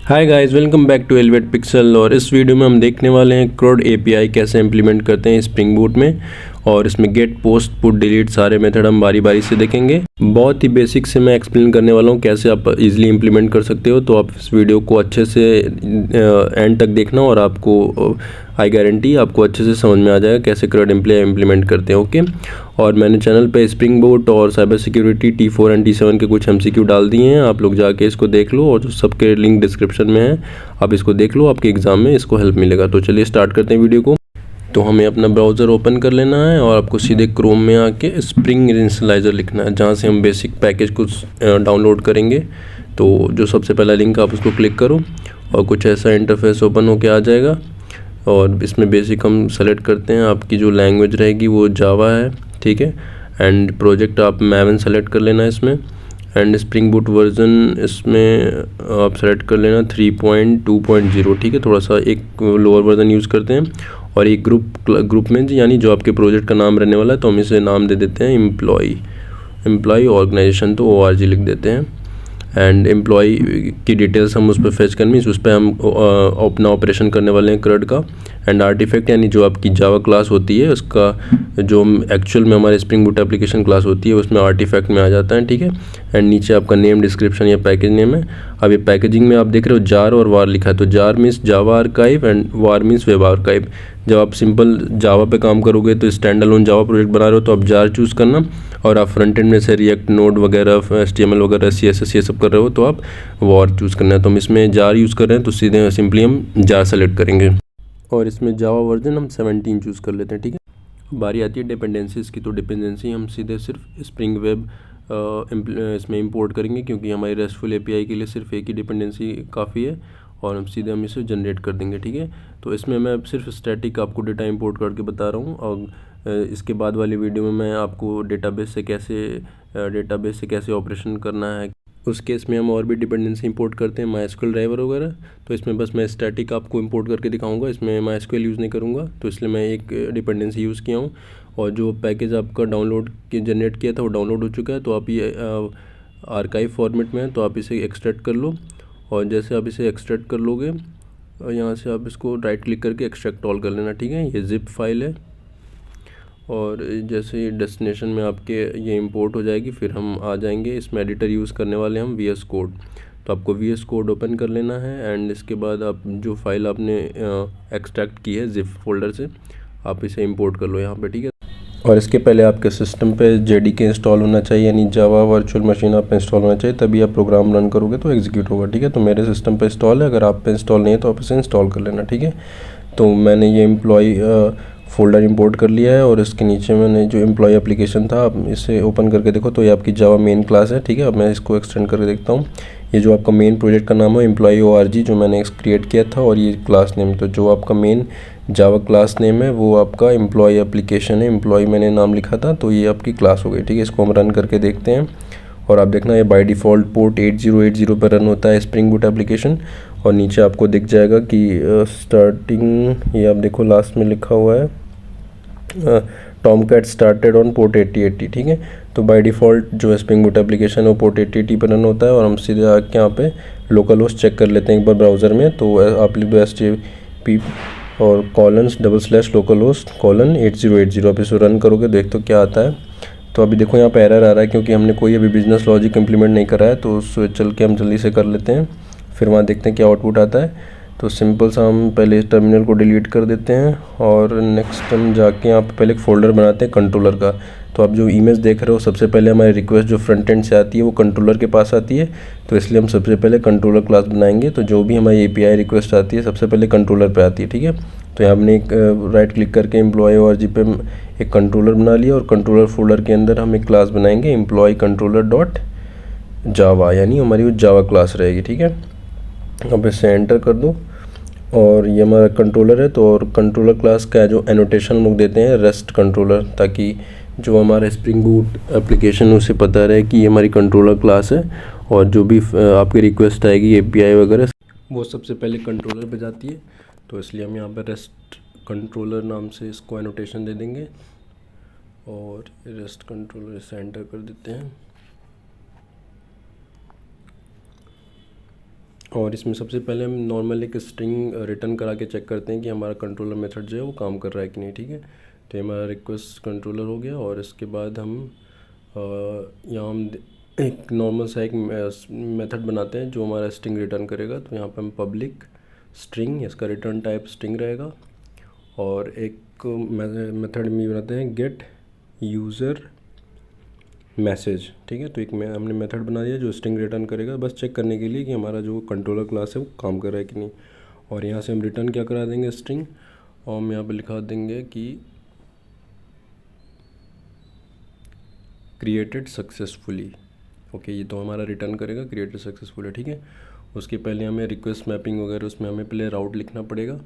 Hi guys, welcome back to Elevate Pixel. और इस video में हम देखने वाले हैं CRUD एपीआई कैसे इम्प्लीमेंट करते हैं स्प्रिंग बूट में। और इसमें गेट, पोस्ट, पुट, डिलीट सारे मेथड हम बारी बारी से देखेंगे। बहुत ही बेसिक से मैं एक्सप्लेन करने वाला हूँ कैसे आप इजीली इम्प्लीमेंट कर सकते हो। तो आप इस वीडियो को अच्छे से एंड तक देखना और आपको आई गारंटी आपको अच्छे से समझ में आ जाएगा कैसे CRUD इम्प्लीमेंट करते हैं। ओके। और मैंने चैनल पे स्प्रिंग बूट और cyber security T4 and T7 के कुछ MCQ डाल दिए हैं, आप लोग जाके इसको देख लो। और जो सबके लिंक डिस्क्रिप्शन में है, आप इसको देख लो, आपके एग्ज़ाम में इसको हेल्प मिलेगा। तो चलिए स्टार्ट करते हैं वीडियो को। तो हमें अपना ब्राउज़र ओपन कर लेना है और आपको सीधे क्रोम में आके स्प्रिंग इनिशियलाइज़र लिखना है, जहाँ से हम बेसिक पैकेज कुछ डाउनलोड करेंगे। तो जो सबसे पहला लिंक आप उसको क्लिक करो और कुछ ऐसा इंटरफेस ओपन होके आ जाएगा। और इसमें बेसिक हम सेलेक्ट करते हैं, आपकी जो लैंग्वेज रहेगी वो जावा है, ठीक है। एंड प्रोजेक्ट आप मैवन सेलेक्ट कर लेना है इसमें। एंड स्प्रिंग बूट वर्जन इसमें आप सेलेक्ट कर लेना 3.2.0, ठीक है। थोड़ा सा एक लोअर वर्जन यूज़ करते हैं। और एक ग्रुप में यानी जो आपके प्रोजेक्ट का नाम रहने वाला है, तो हम इसे नाम दे देते हैं एम्प्लॉय ऑर्गेनाइजेशन, तो ORG लिख देते हैं। एंड एम्प्लॉय की डिटेल्स हम उस पर फेच करनी, उस पर हम अपना ऑपरेशन करने वाले हैं CRUD का। एंड आर्टिफैक्ट यानी जो आपकी जावा क्लास होती है उसका जो एक्चुअल में हमारे स्प्रिंग बूट एप्लीकेशन क्लास होती है उसमें आर्टिफैक्ट में आ जाता है, ठीक है। एंड नीचे आपका नेम, डिस्क्रिप्शन या पैकेज नेम है। अब ये पैकेजिंग में आप देख रहे हो जार और वार लिखा है, तो jar means Java archive and war means web archive. जब आप सिंपल जावा पे काम करोगे तो स्टैंड अलोन जावा प्रोजेक्ट बना रहे हो तो आप जार चूज़ करना। और आप फ्रंट एंड में से रिएक्ट, नोड वगैरह, HTML वगैरह, CSS ये सब कर रहे हो तो आप वार चूज़ करना है। तो हम इसमें जार यूज़ कर रहे हैं तो सीधे सिंपली हम जार सेलेक्ट करेंगे। और इसमें जावा वर्जन हम 17 चूज़ कर लेते हैं, ठीक है। बारी आती है डिपेंडेंसीज की, तो डिपेंडेंसी हम सीधे सिर्फ स्प्रिंग वेब इसमें इंपोर्ट करेंगे, क्योंकि हमारी रेस्टफुल एपीआई के लिए सिर्फ एक ही डिपेंडेंसी काफ़ी है। और हम सीधे इसे जनरेट कर देंगे, ठीक है। तो इसमें मैं सिर्फ स्टैटिक आपको डेटा इंपोर्ट करके बता रहा हूँ। और इसके बाद वाली वीडियो में मैं आपको डेटाबेस से कैसे ऑपरेशन करना है, उस केस में हम और भी डिपेंडेंसी इंपोर्ट करते हैं, MySQL ड्राइवर वगैरह। तो इसमें बस मैं स्टैटिक आपको इंपोर्ट करके दिखाऊंगा, इसमें MySQL यूज़ नहीं करूँगा, तो इसलिए मैं एक डिपेंडेंसी यूज़ किया हूँ। और जो पैकेज आपका डाउनलोड के जनरेट किया था वो डाउनलोड हो चुका है, तो आप ये आर्काइव फॉर्मेट में है, तो आप इसे एक्सट्रैक्ट कर लो। और जैसे आप इसे एक्सट्रैक्ट कर लोगे और यहाँ से आप इसको राइट क्लिक करके एक्सट्रैक्ट ऑल कर लेना, ठीक है। ये जिप फाइल है। और जैसे डेस्टिनेशन में आपके ये इंपोर्ट हो जाएगी, फिर हम आ जाएंगे, इसमें एडिटर यूज़ करने वाले हम VS कोड। तो आपको VS कोड ओपन कर लेना है। एंड इसके बाद आप जो फाइल आपने एक्सट्रैक्ट की है जिप फोल्डर से, आप इसे इंपोर्ट कर लो यहाँ पे, ठीक है। और इसके पहले आपके सिस्टम पे JDK इंस्टॉल होना चाहिए, यानी जावा वर्चुअल मशीन आप पे इंस्टॉल होना चाहिए, तभी आप प्रोग्राम रन करोगे तो एग्जीक्यूट होगा, ठीक है। तो मेरे सिस्टम पे इंस्टॉल है, अगर आप पे इंस्टॉल नहीं है तो आप इसे इंस्टॉल कर लेना, ठीक है। तो मैंने ये एम्प्लॉय फोल्डर इंपोर्ट कर लिया है। और इसके नीचे मैंने जो एम्प्लॉय एप्लीकेशन था, आप इसे ओपन करके देखो तो ये आपकी जावा मेन क्लास है, ठीक है। अब मैं इसको एक्सटेंड करके देखता हूँ। ये जो आपका मेन प्रोजेक्ट का नाम है एम्प्लॉय ORG, जो मैंने क्रिएट किया था, और ये क्लास नेम, तो जो आपका मेन जावा क्लास नेम है वो आपका एम्प्लॉय एप्लीकेशन है। एम्प्लॉय मैंने नाम लिखा था, तो ये आपकी क्लास हो गई, ठीक है। इसको हम रन करके देखते हैं। और आप देखना ये बाय डिफ़ॉल्ट पोर्ट 8080 पर रन होता है स्प्रिंग बूट एप्लीकेशन। और नीचे आपको दिख जाएगा कि स्टार्टिंग, ये आप देखो लास्ट में लिखा हुआ है टॉमकैट स्टार्टेड ऑन पोर्ट 8080, ठीक है। तो बाय डिफ़ॉल्ट जो स्प्रिंग बूट एप्लीकेशन है वो पोर्ट 8080 पर रन होता है। और हम सीधे आके यहाँ पे लोकल होस्ट चेक कर लेते हैं एक बार ब्राउज़र में। तो आप लिख दो STP और :/localhost:8080, आप इसे रन करोगे देख तो क्या आता है। तो अभी देखो यहाँ पे एरर आ रहा है, क्योंकि हमने कोई अभी बिजनेस लॉजिक इम्प्लीमेंट नहीं करा है। तो उससे चल के हम जल्दी से कर लेते हैं, फिर वहाँ देखते हैं क्या आउटपुट आता है। तो सिंपल सा हम पहले इस टर्मिनल को डिलीट कर देते हैं। और नेक्स्ट हम जाके यहाँ पे पहले एक फ़ोल्डर बनाते हैं कंट्रोलर का। तो आप जो इमेज देख रहे हो, सबसे पहले हमारी रिक्वेस्ट जो फ्रंट एंड से आती है वो कंट्रोलर के पास आती है। तो इसलिए हम सबसे पहले कंट्रोलर क्लास बनाएंगे। तो जो भी हमारी API रिक्वेस्ट आती है सबसे पहले कंट्रोलर पे आती है, ठीक है। तो यहाँ हमने एक राइट क्लिक करके एम्प्लॉय ORG पे एक कंट्रोलर बना लिया। और कंट्रोलर फोल्डर के अंदर हम एक क्लास बनाएंगे एम्प्लॉय कंट्रोलर डॉट जावा, यानी हमारी वो जावा क्लास रहेगी, ठीक है। अब इसे एंटर कर दो। और ये हमारा कंट्रोलर है। तो और कंट्रोलर क्लास का जो एनोटेशन हम लोग देते हैं रेस्ट कंट्रोलर, ताकि जो हमारा स्प्रिंग बूट एप्लीकेशन उसे पता रहे कि ये हमारी कंट्रोलर क्लास है। और जो भी आपकी रिक्वेस्ट आएगी API वगैरह, वो सबसे पहले कंट्रोलर पे जाती है। तो इसलिए हम यहाँ पर रेस्ट कंट्रोलर नाम से इसको एनोटेशन दे देंगे। और रेस्ट कंट्रोलर से एंटर कर देते हैं। और इसमें सबसे पहले हम नॉर्मल एक स्ट्रिंग रिटर्न करा के चेक करते हैं कि हमारा कंट्रोलर मेथड जो है वो काम कर रहा है कि नहीं, ठीक है। तो ये हमारा रिक्वेस्ट कंट्रोलर हो गया और इसके बाद हम यहाँ हम एक नॉर्मल सा एक मेथड बनाते हैं जो हमारा स्ट्रिंग रिटर्न करेगा। तो यहाँ पे हम पब्लिक स्ट्रिंग, इसका रिटर्न टाइप स्ट्रिंग रहेगा। और एक मेथड में बनाते हैं गेट यूज़र मैसेज, ठीक है। तो एक हमने मेथड बना दिया जो स्ट्रिंग रिटर्न करेगा, बस चेक करने के लिए कि हमारा जो कंट्रोलर क्लास है वो काम कर रहा है कि नहीं। और यहाँ से हम रिटर्न क्या करा देंगे, स्ट्रिंग, और हम यहाँ पे लिखा देंगे कि क्रिएटेड सक्सेसफुली। ओके, ये तो हमारा रिटर्न करेगा क्रिएटेड सक्सेसफुली, ठीक है। उसके पहले हमें रिक्वेस्ट मैपिंग वगैरह उसमें हमें पहले राउट लिखना पड़ेगा,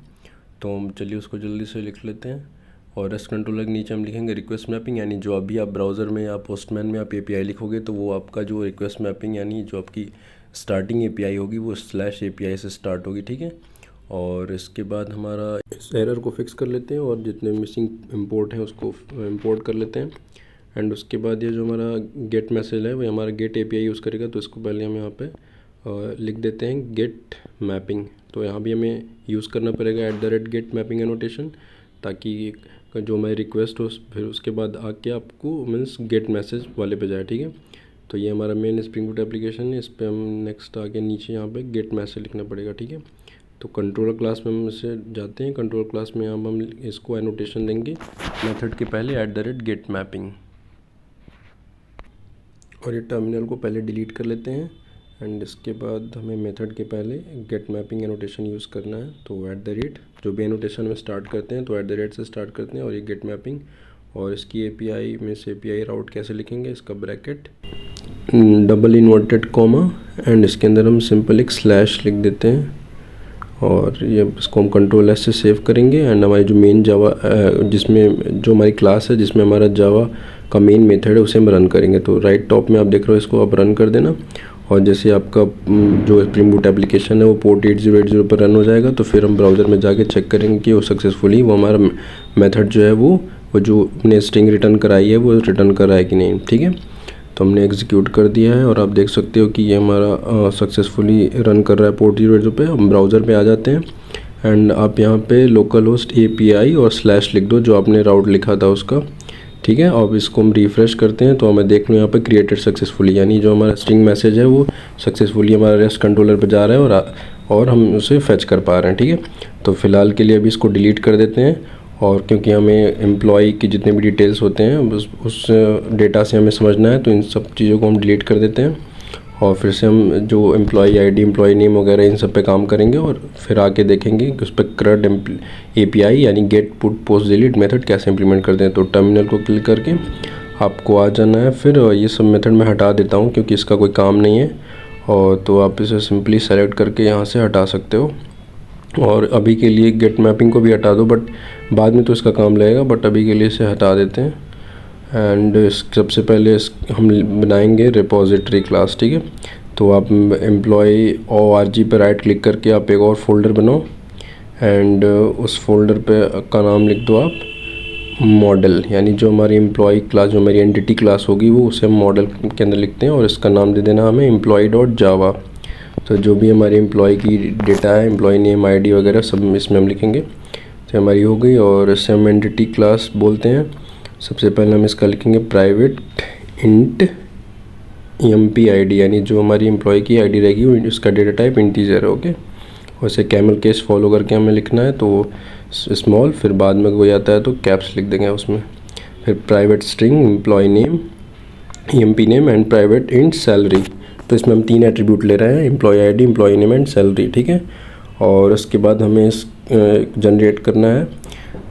तो हम चलिए उसको जल्दी से लिख लेते हैं। और रेस्ट कंट्रोलर के नीचे हम लिखेंगे रिक्वेस्ट मैपिंग, यानी जो अभी आप ब्राउज़र में या पोस्टमैन में आप API लिखोगे तो वो आपका जो रिक्वेस्ट मैपिंग यानी जो आपकी स्टार्टिंग API होगी वो /API से स्टार्ट होगी, ठीक है। और इसके बाद हमारा इस एरर को फिक्स कर लेते हैं और जितने मिसिंग इंपोर्ट है उसको इंपोर्ट कर लेते हैं। एंड उसके बाद ये जो हमारा गेट मैसेज है वो हमारा गेट API यूज़ करेगा, तो इसको पहले हम यहाँ पे लिख देते हैं गेट मैपिंग। तो यहाँ भी हमें यूज़ करना पड़ेगा @get मैपिंग एनोटेशन, ताकि जो हमारी रिक्वेस्ट हो फिर उसके बाद आके आपको मीन्स गेट मैसेज वाले पे जाए, ठीक है। तो ये हमारा मेन स्प्रिंग बूट एप्लीकेशन है, इस पर हम नेक्स्ट आगे नीचे यहाँ पे गेट मैसेज लिखना पड़ेगा, ठीक है। तो कंट्रोलर क्लास में हम इसे जाते हैं, कंट्रोलर क्लास में यहाँ हम इसको एनोटेशन देंगे मेथड के पहले @get मैपिंग। और ये टर्मिनल को पहले डिलीट कर लेते हैं। एंड इसके बाद हमें मेथड के पहले गेट मैपिंग एनोटेशन यूज़ करना है। तो @ जो भी एनोटेशन में स्टार्ट करते हैं तो @ से स्टार्ट करते हैं, और ये गेट मैपिंग। और इसकी API में से API राउट कैसे लिखेंगे, इसका bracket double inverted comma and इसके अंदर हम सिंपल एक स्लैश लिख देते हैं। और ये इसको हम कंट्रोल S से सेव करेंगे। एंड हमारी जो मेन जावा जिसमें जो हमारी क्लास है जिसमें हमारा जावा का मेन मेथड है उसे हम रन करेंगे। तो राइट टॉप में आप देख रहे हो, इसको आप रन कर देना। और जैसे आपका जो स्प्रिंग बूट एप्लीकेशन है वो पोर्ट 8080 पर रन हो जाएगा, तो फिर हम ब्राउज़र में जाके चेक करेंगे कि वो सक्सेसफुली वो हमारा मेथड जो है वो जो अपने स्ट्रिंग रिटर्न कराई है वो रिटर्न कर रहा है कि नहीं, ठीक है। तो हमने एग्जीक्यूट कर दिया है और आप देख सकते हो कि ये हमारा सक्सेसफुली रन कर रहा है पोर्ट 8080 पे। हम ब्राउज़र पे आ जाते हैं एंड आप यहाँ पे लोकल होस्ट API और स्लैश लिख दो जो आपने राउट लिखा था उसका, ठीक है। अब इसको हम रिफ़्रेश करते हैं तो हमें देख लो यहाँ पे क्रिएटेड सक्सेसफुली, यानी जो हमारा स्ट्रिंग मैसेज है वो सक्सेसफुली हमारा रेस्ट कंट्रोलर पे जा रहा है और हम उसे फेच कर पा रहे हैं, ठीक है। तो फ़िलहाल के लिए अभी इसको डिलीट कर देते हैं, और क्योंकि हमें एम्प्लॉय की जितने भी डिटेल्स होते हैं उस डेटा से हमें समझना है, तो इन सब चीज़ों को हम डिलीट कर देते हैं। और फिर से हम जो एम्प्लॉय ID, एम्प्लॉय नेम वगैरह इन सब पे काम करेंगे और फिर आके देखेंगे कि उस पर CRUD API यानी get put post delete method कैसे इंप्लीमेंट करते हैं। तो टर्मिनल को क्लिक करके आपको आ जाना है। फिर ये सब मेथड मैं हटा देता हूँ क्योंकि इसका कोई काम नहीं है, और तो आप इसे सिंपली सेलेक्ट करके यहाँ से हटा सकते हो। और अभी के लिए गेट मैपिंग को भी हटा दो, बट बाद में तो इसका काम लगेगा, बट अभी के लिए इसे हटा देते हैं। एंड सबसे पहले हम बनाएंगे रिपोजिटरी क्लास, ठीक है। तो आप एम्प्लॉय org पर राइट क्लिक करके आप एक और फोल्डर बनाओ एंड उस फोल्डर पे का नाम लिख दो आप मॉडल, यानी जो हमारी एम्प्लॉय क्लास जो हमारी एंटिटी क्लास होगी वो उसे हम मॉडल के अंदर लिखते हैं, और इसका नाम दे देना हमें employee.java। तो जो भी हमारी एम्प्लॉय की डेटा है, एम्प्लॉय नेम ID वगैरह सब इसमें हम लिखेंगे। तो हमारी हो गई, और इसे हम एंटिटी क्लास बोलते हैं। सबसे पहले हम इसका लिखेंगे प्राइवेट इंट empid, यानी जो हमारी एम्प्लॉय की ID रहेगी उसका डेटा टाइप इंटीजर है, ओके। और इसे कैमल केस फॉलो करके हमें लिखना है, तो स्मॉल, फिर बाद में कोई आता है तो कैप्स लिख देंगे उसमें। फिर private string employ name EMP name and private int salary. तो इसमें हम 3 एट्रीब्यूट ले रहे हैं, employ ID, employ name and salary, ठीक है। और उसके बाद हमें इस जनरेट करना है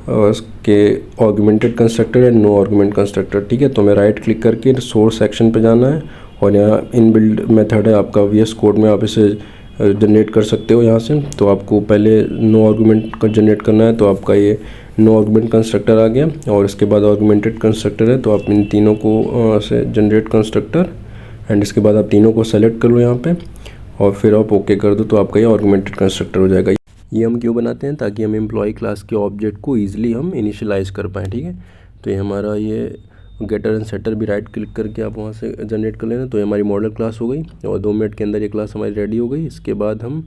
और उसके argumented constructor and no argument constructor, ठीक है। तो हमें राइट क्लिक करके सोर्स सेक्शन पे जाना है, और यहाँ इनबिल्ड मेथड है आपका VS कोड में, आप इसे जनरेट कर सकते हो यहाँ से। तो आपको पहले नो आर्गुमेंट का जनरेट करना है, तो आपका ये नो आर्गुमेंट कंस्ट्रक्टर आ गया, और इसके बाद आर्गुमेंटेड कंस्ट्रक्टर है, तो आप इन तीनों को से जनरेट कंस्ट्रक्टर एंड इसके बाद आप तीनों को सेलेक्ट कर लो यहाँ पे, और फिर आप ओके कर दो, तो आपका ये आर्गुमेंटेड कंस्ट्रक्टर हो जाएगा। ये हम क्यों बनाते हैं, ताकि हम एम्प्लॉय क्लास के ऑब्जेक्ट को ईजिली हम इनिशियलाइज़ कर पाएँ, ठीक है। तो ये हमारा ये गेटर एंड सेटर भी राइट क्लिक करके आप वहाँ से जनरेट कर लेना। तो ये हमारी मॉडल क्लास हो गई और 2 मिनट के अंदर ये क्लास हमारी रेडी हो गई। इसके बाद हम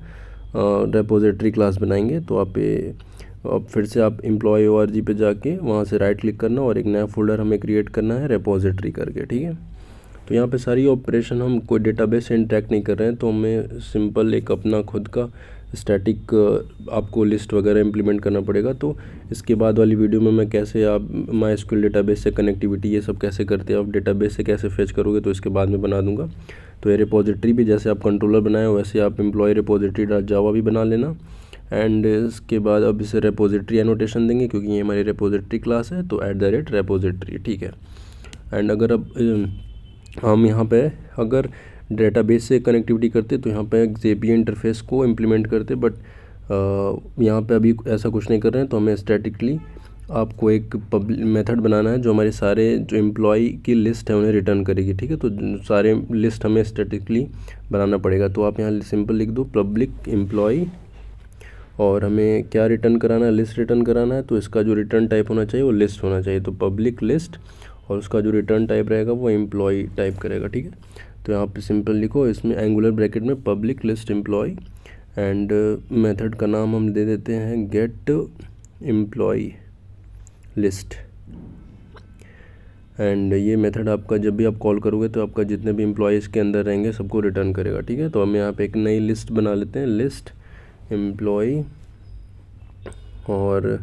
रेपोजिटरी क्लास बनाएंगे। तो आप अब फिर से आप एम्प्लॉय ORG पे जाके वहाँ से राइट क्लिक करना और एक नया फोल्डर हमें क्रिएट करना है रेपोजिटरी करके, ठीक है। तो यहाँ पे सारी ऑपरेशन हम कोई डेटाबेस से इंटरेक्ट नहीं कर रहे हैं, तो हमें सिंपल एक अपना खुद का स्टैटिक आपको लिस्ट वगैरह इंप्लीमेंट करना पड़ेगा। तो इसके बाद वाली वीडियो में मैं कैसे आप MySQL डेटाबेस से कनेक्टिविटी ये सब कैसे करते हैं, आप डेटाबेस से कैसे फेच करोगे, तो इसके बाद में बना दूंगा। तो ये रिपोजिटरी भी जैसे आप कंट्रोलर बनाए वैसे आप एम्प्लॉय रिपोजिटरी जावा भी बना लेना। एंड इसके बाद अब इसे रिपोजिटरी एनोटेशन देंगे क्योंकि ये हमारी रिपोजिटरी क्लास है, तो @repository, ठीक है। एंड अगर अब हम यहाँ पे अगर डेटाबेस से कनेक्टिविटी करते तो यहाँ पे एक JPA इंटरफेस को इम्प्लीमेंट करते, बट यहाँ पे अभी ऐसा कुछ नहीं कर रहे हैं। तो हमें स्टैटिकली आपको एक मेथड बनाना है जो हमारे सारे जो एम्प्लॉय की लिस्ट है उन्हें रिटर्न करेगी, ठीक है। तो सारे लिस्ट हमें स्टैटिकली बनाना पड़ेगा। तो आप यहाँ सिंपल लिख दो पब्लिक एम्प्लॉय और हमें क्या रिटर्न कराना है, लिस्ट रिटर्न कराना है। तो इसका जो रिटर्न टाइप होना चाहिए वो लिस्ट होना चाहिए, तो पब्लिक लिस्ट, और उसका जो रिटर्न टाइप रहेगा वो एम्प्लॉय टाइप करेगा, ठीक है। तो यहाँ पे सिंपल लिखो, इसमें एंगुलर ब्रैकेट में public list employ and method का नाम हम दे देते हैं गेट एम्प्लॉय लिस्ट। एंड ये मेथड आपका जब भी आप कॉल करोगे तो आपका जितने भी एम्प्लॉयज़ के अंदर रहेंगे सबको रिटर्न करेगा, ठीक है। तो हम यहाँ पे एक नई लिस्ट बना लेते हैं, लिस्ट एम्प्लॉय, और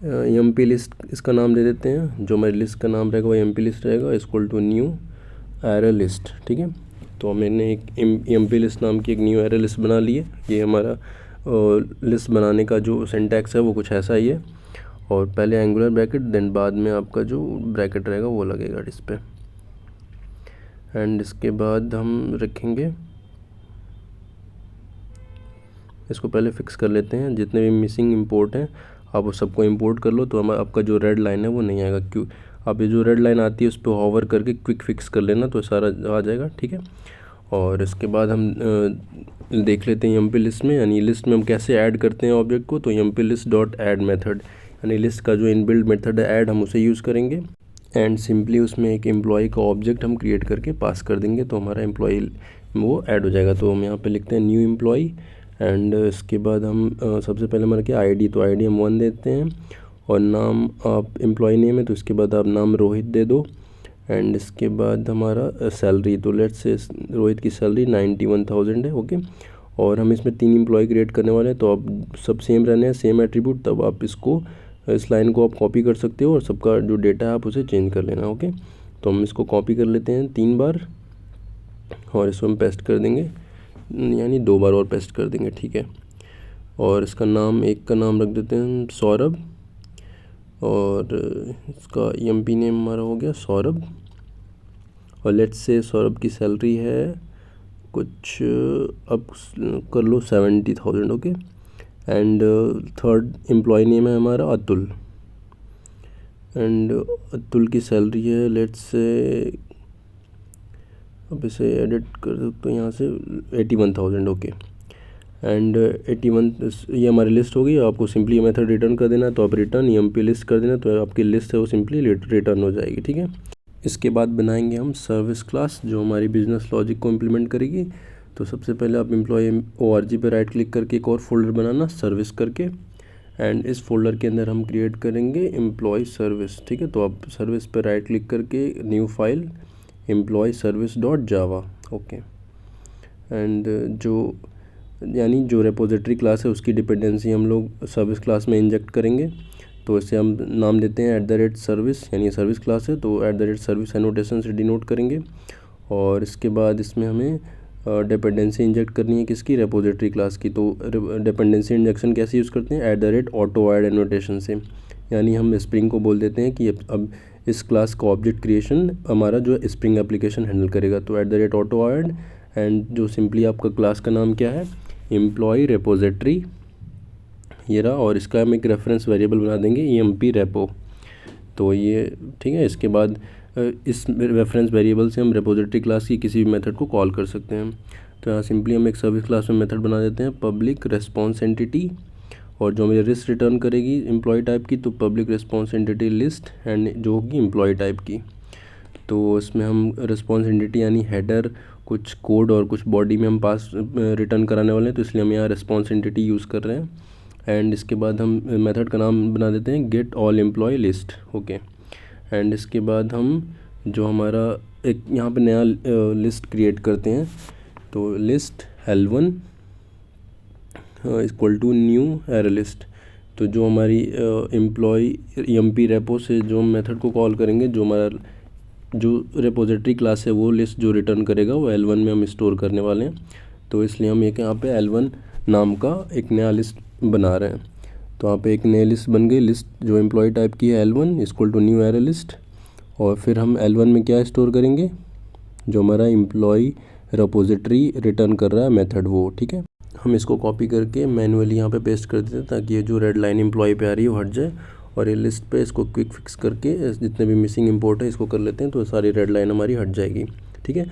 MP लिस्ट इसका नाम दे देते हैं। जो हमारी लिस्ट का नाम रहेगा वो MP लिस्ट रहेगा, equal to new array list, ठीक है। तो मैंने एक MP लिस्ट नाम की एक न्यू एरे लिस्ट बना ली है। ये हमारा लिस्ट बनाने का जो सिंटैक्स है वो कुछ ऐसा ही है, और पहले एंगुलर ब्रैकेट देन बाद में आपका जो ब्रैकेट रहेगा वो लगेगा इस पर। एंड इसके बाद हम रखेंगे, इसको पहले फिक्स कर लेते हैं, जितने भी मिसिंग इंपोर्ट हैं आप वो सबको इंपोर्ट कर लो। तो हमारा आपका जो रेड लाइन है वो नहीं आएगा, क्यों आप ये जो रेड लाइन आती है उस पर होवर करके क्विक फिक्स कर लेना तो सारा आ जाएगा, ठीक है। और इसके बाद हम देख लेते हैं MP लिस्ट में, यानी लिस्ट में हम कैसे ऐड करते हैं ऑब्जेक्ट को। तो MP list dot add method, यानी लिस्ट का जो इनबिल्ट मेथड है ऐड, हम उसे यूज़ करेंगे। एंड सिंपली उसमें एक एम्प्लॉय का ऑब्जेक्ट हम क्रिएट करके पास कर देंगे, तो हमारा एम्प्लॉय वो ऐड हो जाएगा। तो हम यहाँ पे लिखते हैं न्यू एम्प्लॉय, एंड इसके बाद हम सबसे पहले हमारा क्या ID, तो ID हम 1 देते हैं, और नाम आप एम्प्लॉय नेम है तो इसके बाद आप नाम रोहित दे दो। एंड इसके बाद हमारा सैलरी, तो लेट्स से रोहित की सैलरी 91,000 है, ओके। और हम इसमें 3 एम्प्लॉय क्रिएट करने वाले हैं, तो आप सब सेम रहने हैं, सेम एट्रीब्यूट, तब आप इसको इस लाइन को आप कॉपी कर सकते हो और सबका जो डेटा है आप उसे चेंज कर लेना, ओके। तो हम इसको कॉपी कर लेते हैं 3 बार और इसको हम पेस्ट कर देंगे, यानी 2 बार और पेस्ट कर देंगे, ठीक है। और इसका नाम, एक का नाम रख देते हैं सौरभ, और इसका MP नेम हमारा हो गया सौरभ, और लेट्स से सौरभ की सैलरी है कुछ, अब कर लो 70,000, okay. And third employ name है हमारा अतुल, एंड अतुल की सैलरी है लेट्स से, अब इसे एडिट कर सकते हो यहाँ से 81,000, ओके। एंड 81 ये हमारी लिस्ट होगी। आपको सिंपली मेथड रिटर्न कर देना, तो आप रिटर्न MP लिस्ट कर देना, तो आपकी लिस्ट है वो सिंपली रिटर्न हो जाएगी, ठीक है। इसके बाद बनाएंगे हम सर्विस क्लास जो हमारी बिजनेस लॉजिक को इम्प्लीमेंट करेगी। तो सबसे पहले आप एम्प्लॉय ORG पे राइट क्लिक करके एक और फोल्डर बनाना सर्विस करके, एंड इस फोल्डर के अंदर हम क्रिएट करेंगे एम्प्लॉय सर्विस, ठीक है। तो आप सर्विस पे राइट क्लिक करके new file employ service dot Java, okay. And जो यानी जो रेपोजिटरी क्लास है उसकी डिपेंडेंसी हम लोग सर्विस क्लास में इंजेक्ट करेंगे। तो इसे हम नाम देते हैं @service, यानी सर्विस क्लास है तो @service एनोटेशन से डिनोट करेंगे। और इसके बाद इसमें हमें डिपेंडेंसी इंजेक्ट करनी है किसकी, रेपोजिटरी क्लास की। तो डिपेंडेंसी इंजेक्शन कैसे यूज़ करते हैं, @auto_add एनोटेशन से, यानी हम स्प्रिंग को बोल देते हैं कि अब इस क्लास का ऑब्जेक्ट क्रिएशन हमारा जो स्प्रिंग एप्लीकेशन हैंडल करेगा। तो @auto_add, एंड जो सिंपली आपका क्लास का नाम क्या है, एम्प्लॉय रेपोजिटरी, ये रहा। और इसका हम एक रेफरेंस वेरिएबल बना देंगे EMP रेपो, तो ये ठीक है। इसके बाद इस रेफरेंस वेरिएबल से हम रेपोजिटरी क्लास की किसी भी मेथड को कॉल कर सकते हैं। तो यहाँ सिंपली हम एक सर्विस क्लास में मेथड बना देते हैं पब्लिक रिस्पॉन्स एंटिटी, और जो हमें लिस्ट रिटर्न करेगी एम्प्लॉय टाइप की, तो public response entity list, and जो होगी एम्प्लॉय टाइप की। तो इसमें हम रिस्पॉन्स एंटिटी यानी हेडर, कुछ कोड और कुछ बॉडी में हम पास रिटर्न कराने वाले हैं, तो इसलिए हम यहाँ रिस्पॉन्स एंटिटी यूज़ कर रहे हैं। एंड इसके बाद हम मेथड का नाम बना देते हैं get all employ list. Okay, and इसके बाद हम जो हमारा एक यहाँ पे नया लिस्ट क्रिएट करते हैं, तो list L1 equal to new array list. तो जो हमारी एम्प्लॉय EMP रेपो से जो हम मेथड को कॉल करेंगे, जो हमारा जो रिपोजिटरी क्लास है वो लिस्ट जो रिटर्न करेगा वो L1 में हम स्टोर करने वाले हैं। तो इसलिए हम एक यहाँ पे L1 नाम का एक नया लिस्ट बना रहे हैं। तो यहाँ पे एक नई लिस्ट बन गई, लिस्ट जो एम्प्लॉय टाइप की है L1 equal to new array list. और फिर हम L1 में क्या स्टोर करेंगे, जो हमारा एम्प्लॉय रिपोजिटरी रिटर्न कर रहा है मेथड वो। ठीक है, हम इसको कॉपी करके मैनुअली यहाँ पे पेस्ट कर देते हैं ताकि ये जो रेड लाइन एम्प्लॉय पे आ रही है वो हट जाए। और ये लिस्ट पे इसको क्विक फिक्स करके जितने भी मिसिंग इंपोर्ट है इसको कर लेते हैं, तो सारी रेड लाइन हमारी हट जाएगी। ठीक है,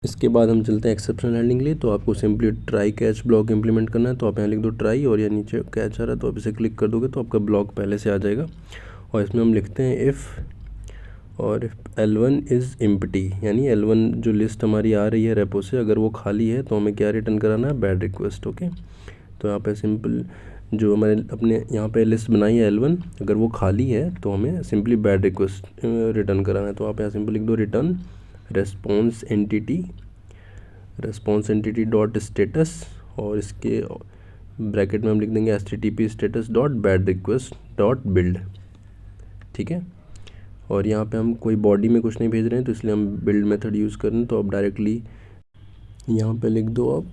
इसके बाद हम चलते हैं एक्सेप्शन हैंडलिंग लिए। तो आपको simply try catch block implement करना है। तो आप यहाँ लिख दो ट्राई और ये नीचे कैच आ रहा है, तो आप इसे क्लिक कर दोगे तो आपका ब्लॉक पहले से आ जाएगा। और इसमें हम लिखते हैं इफ़ और इफ L1 इज़ एम्प्टी, यानी L1 जो लिस्ट हमारी आ रही है रेपो से, अगर वो खाली है तो हमें क्या रिटर्न कराना है, बैड रिक्वेस्ट। ओके, तो यहाँ पे सिंपल जो हमारे अपने यहाँ पे लिस्ट बनाई है L1, अगर वो खाली है तो हमें सिंपली बैड रिक्वेस्ट रिटर्न कराना है। तो आप यहाँ सिंपल लिख दो return response entity dot status, और इसके ब्रैकेट में हम लिख देंगे HTTP status dot bad request dot build. ठीक है, और यहाँ पे हम कोई बॉडी में कुछ नहीं भेज रहे हैं तो इसलिए हम बिल्ड मेथड यूज़ कर रहे हैं। तो आप डायरेक्टली यहाँ पे लिख दो आप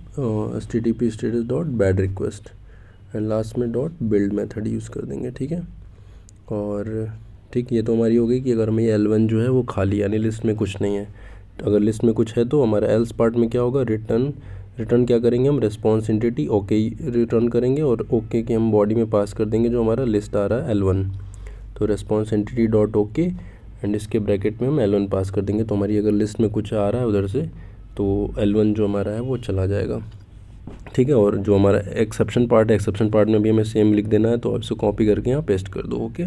HTTP status dot bad request and last में डॉट बिल्ड मेथड यूज़ कर देंगे। ठीक है, और ठीक, ये तो हमारी हो गई कि अगर हमें ये L1 जो है वो खाली यानी लिस्ट में कुछ नहीं है। तो अगर लिस्ट में कुछ है तो हमारा एल्स पार्ट में क्या होगा, रिटर्न क्या करेंगे हम, रिस्पॉन्स एंटिटी ओके रिटर्न करेंगे और ओके के हम बॉडी में पास कर देंगे जो हमारा लिस्ट आ रहा है L1। तो response entity dot okay and इसके ब्रैकेट में हम L1 पास कर देंगे। तो हमारी अगर लिस्ट में कुछ आ रहा है उधर से तो L1 जो हमारा है वो चला जाएगा। ठीक है, और जो हमारा एक्सेप्शन पार्ट है, एक्सेप्शन पार्ट में भी हमें सेम लिख देना है, तो आप इसको कॉपी करके यहाँ पेस्ट कर दो। ओके,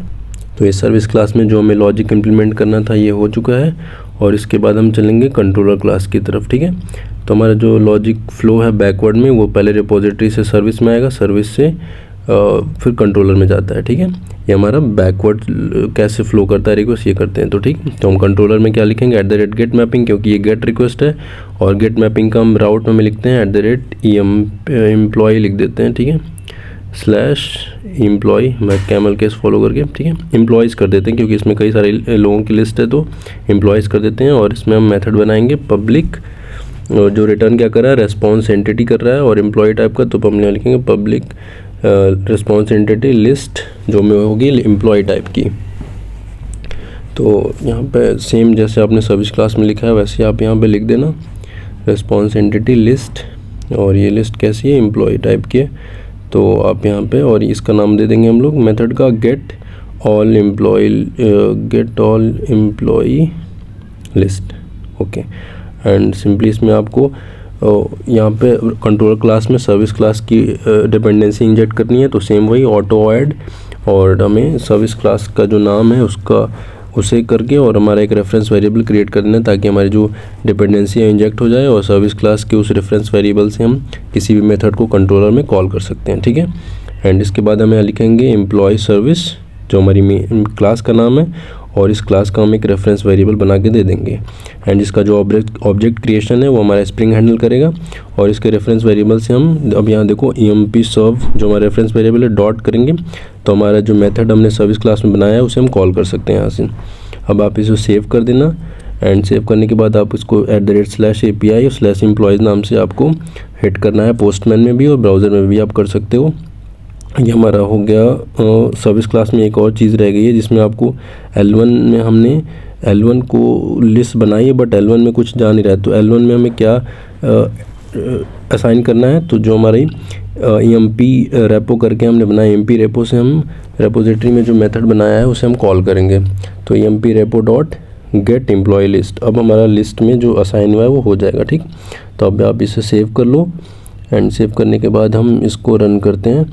तो इस सर्विस क्लास में जो हमें लॉजिक इम्प्लीमेंट करना था ये हो चुका है। और इसके बाद हम चलेंगे कंट्रोलर क्लास की तरफ। ठीक है, तो हमारा जो लॉजिक फ्लो है बैकवर्ड में, वो पहले रिपोजिटरी से सर्विस में आएगा, सर्विस से फिर कंट्रोलर में जाता है। ठीक है, ये हमारा बैकवर्ड कैसे फ्लो करता है रिक्वेस्ट, ये करते हैं। तो ठीक, तो हम कंट्रोलर में क्या लिखेंगे, @गेट मैपिंग, क्योंकि ये गेट रिक्वेस्ट है, और गेट मैपिंग का हम राउट में लिखते हैं @एम्प्लॉय लिख देते हैं। ठीक है, /एम्प्लॉय, मैं कैमल केस फॉलो करके, ठीक है, एम्प्लॉयज़ कर देते हैं क्योंकि इसमें कई सारे लोगों की लिस्ट है, तो एम्प्लॉयज़ कर देते हैं। और इसमें हम मेथड बनाएंगे पब्लिक, जो रिटर्न क्या कर रहा है, रेस्पॉन्स एंटिटी कर रहा है और एम्प्लॉय टाइप का, तो हम लिखेंगे पब्लिक रिस्पॉन्स एंटिटी लिस्ट जो में होगी एम्प्लॉय टाइप की। तो यहाँ पे सेम जैसे आपने सर्विस क्लास में लिखा है वैसे आप यहाँ पे लिख देना रिस्पॉन्स एंटिटी लिस्ट, और ये लिस्ट कैसी है, एम्प्लॉय टाइप की है। तो आप यहाँ पे, और इसका नाम दे देंगे हम लोग मेथड का get all employ list. Okay, and simply इसमें आपको यहाँ पे कंट्रोलर क्लास में सर्विस क्लास की डिपेंडेंसी इंजेक्ट करनी है। तो सेम वही ऑटो ऐड, और हमें सर्विस क्लास का जो नाम है उसे करके और हमारा एक रेफरेंस वेरिएबल क्रिएट करना है ताकि हमारी जो डिपेंडेंसी है इंजेक्ट हो जाए, और सर्विस क्लास के उस रेफरेंस वेरिएबल से हम किसी भी मेथड को कंट्रोलर में कॉल कर सकते हैं। ठीक है, एंड इसके बाद हमें लिखेंगे एम्प्लॉय सर्विस जो हमारी क्लास का नाम है, और इस क्लास का हम एक रेफरेंस वेरिएबल बना के दे देंगे। एंड इसका जो ऑब्जेक्ट क्रिएशन है वो हमारा स्प्रिंग हैंडल करेगा, और इसके रेफरेंस वेरिएबल से हम अब यहाँ देखो EMP सर्व जो हमारा रेफरेंस वेरिएबल है डॉट करेंगे, तो हमारा जो मेथड हमने सर्विस क्लास में बनाया है उसे हम कॉल कर सकते हैं यहाँ से। अब आप इसे सेव कर देना, एंड सेव करने के बाद आप इसको @API और /employees नाम से आपको हिट करना है, पोस्टमैन में भी और ब्राउज़र में भी आप कर सकते हो। ये हमारा हो गया। सर्विस क्लास में एक और चीज़ रह गई है जिसमें आपको L1 में हमने L1 को लिस्ट बनाई है, बट L1 में कुछ जा नहीं रहा है। तो L1 में हमें क्या असाइन करना है, तो जो हमारी EMP रेपो करके हमने बनाया, EMP रेपो से हम रेपोजिटरी में जो मेथड बनाया है उसे हम कॉल करेंगे। तो EMP repo dot get employ list, अब हमारा लिस्ट में जो असाइन हुआ है वो हो जाएगा। ठीक, तो अब आप इसे सेव कर लो, एंड सेव करने के बाद हम इसको रन करते हैं।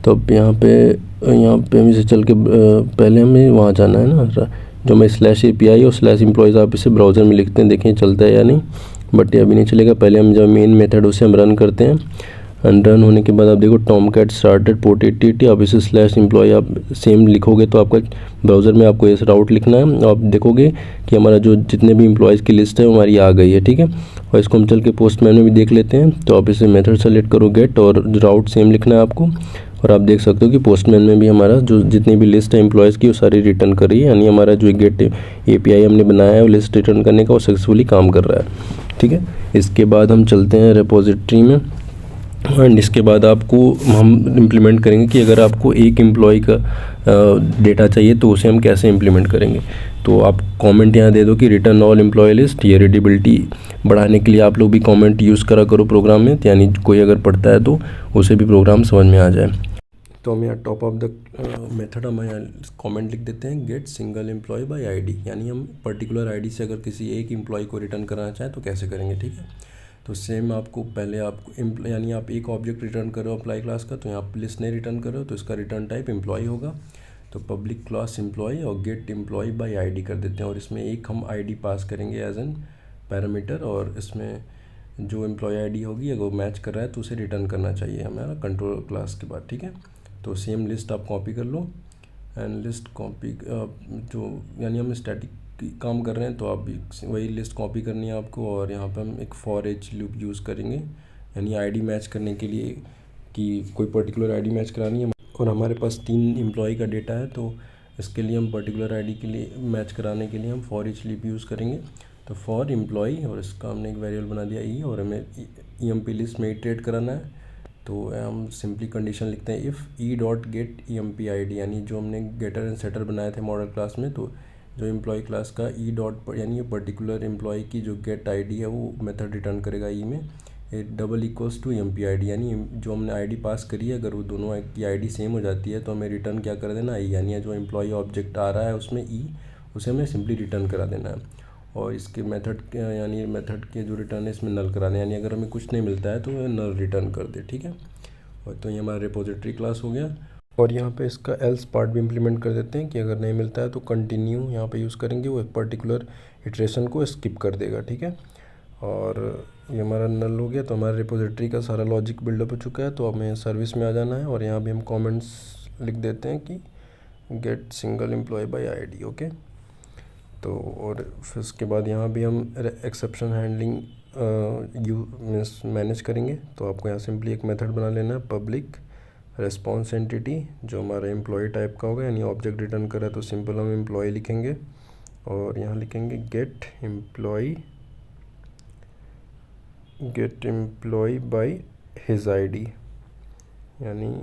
तो अब यहाँ पे हम इसे चल के पहले हमें वहाँ जाना है ना, जो मैं /API और /employees आप इसे ब्राउज़र में लिखते हैं, देखें चलता है या नहीं, बट ये अभी नहीं चलेगा। पहले हम जो मेन मेथड उसे हम रन करते हैं। रन होने के बाद आप देखो टॉमकैट स्टार्टेड पोर्ट 8080, आप इसे /employee आप सेम लिखोगे तो आपका ब्राउज़र में आपको इस राउट लिखना है। आप देखोगे कि हमारा जो जितने भी एम्प्लॉयज़ की लिस्ट है वो हमारी आ गई है, ठीक है। और इसको हम चल के पोस्टमैन में भी देख लेते हैं। तो आप इसे मेथड सेलेक्ट करो गेट, और राउट सेम लिखना है आपको। और आप देख सकते हो कि पोस्टमैन में भी हमारा जो जितनी भी लिस्ट है एम्प्लॉयज़ की वो सारी रिटर्न कर रही है, यानी हमारा जो गेट API हमने बनाया है वो लिस्ट रिटर्न करने का वो सक्सेसफुली काम कर रहा है, ठीक है। इसके बाद हम चलते हैं रिपोजिटरी में, एंड इसके बाद आपको हम इम्प्लीमेंट करेंगे कि अगर आपको एक एम्प्लॉय का डेटा चाहिए तो उसे हम कैसे इम्प्लीमेंट करेंगे। तो आप कमेंट यहाँ दे दो कि रिटर्न ऑल एम्प्लॉय लिस्ट। ये रीडेबिलिटी बढ़ाने के लिए आप लोग भी कमेंट यूज़ करा करो प्रोग्राम में, यानी कोई अगर पढ़ता है तो उसे भी प्रोग्राम समझ में आ जाए। तो हम यहाँ टॉप ऑफ द मेथड हम यहाँ कमेंट लिख देते हैं get single employ by ID, यानी हम पर्टिकुलर ID से अगर किसी एक एम्प्लॉय को रिटर्न कराना चाहें तो कैसे करेंगे, ठीक है। तो सेम आपको पहले आपको यानी आप एक ऑब्जेक्ट रिटर्न करो अप्लाई क्लास का, तो यहाँ आप लिस्ट नहीं रिटर्न करो तो इसका रिटर्न टाइप एम्प्लॉय होगा। तो पब्लिक क्लास एम्प्लॉय और गेट एम्प्लॉय बाय ID कर देते हैं, और इसमें एक हम ID पास करेंगे एज एन पैरामीटर, और इसमें जो एम्प्लॉय ID होगी अगर वो मैच कर रहा है तो उसे रिटर्न करना चाहिए हमारा कंट्रोल क्लास के बाद, ठीक है। तो सेम लिस्ट आप कॉपी कर लो, एंड लिस्ट कॉपी जो यानी हम स्टैटिक काम कर रहे हैं तो आप भी वही लिस्ट कॉपी करनी है आपको। और यहाँ पे हम एक फॉर एच लूप यूज़ करेंगे, यानी ID मैच करने के लिए कि कोई पर्टिकुलर ID मैच करानी है, और हमारे पास 3 एम्प्लॉय का डेटा है तो इसके लिए हम पर्टिकुलर ID के लिए मैच कराने के लिए हम फॉर एच लूप यूज़ करेंगे। तो फॉर एम्प्लॉय, और इसका हमने एक वेरिएबल बना दिया ई, और हमें EMP लिस्ट में इटरेट कराना है। तो हम सिंपली कंडीशन लिखते हैं इफ़ e.get EMP ID, यानी जो हमने गेटर एंड सेटर बनाए थे मॉडल क्लास में, तो जो एम्प्लॉय क्लास का यानी ये पर्टिकुलर एम्प्लॉय की जो गेट ID है वो मेथड रिटर्न करेगा ई में == EMP ID, यानी जो हमने ID पास करी है अगर वो दोनों की ID सेम हो जाती है तो हमें रिटर्न क्या कर देना ई, यानी जो एम्प्लॉय ऑब्जेक्ट आ रहा है उसमें ई उसे हमें सिंपली रिटर्न करा देना है। और इसके मेथड यानी मेथड के जो रिटर्न है इसमें नल कराना है, यानी अगर हमें कुछ नहीं मिलता है तो वह नल रिटर्न कर दे, ठीक है। और तो ये हमारा रिपोजिटरी क्लास हो गया। और यहाँ पे इसका एल्स पार्ट भी इम्प्लीमेंट कर देते हैं कि अगर नहीं मिलता है तो कंटिन्यू यहाँ पे यूज़ करेंगे, वो एक पर्टिकुलर इटरेशन को स्किप कर देगा, ठीक है। और ये हमारा नल हो गया। तो हमारा रिपोजिटरी का सारा लॉजिक बिल्डअप हो चुका है, तो हमें सर्विस में आ जाना है, और यहाँ भी हम कमेंट्स लिख देते हैं कि get single employ by ID, okay. तो और फिर उसके बाद यहाँ भी हम एक्सेप्शन हैंडलिंग मैनेज करेंगे। तो आपको यहाँ सिंपली एक मेथड बना लेना है पब्लिक रेस्पॉन्स एंटिटी, जो हमारा एम्प्लॉय टाइप का होगा, यानी ऑब्जेक्ट रिटर्न करा तो सिंपल हम एम्प्लॉय लिखेंगे, और यहाँ लिखेंगे get employ by his ID, यानी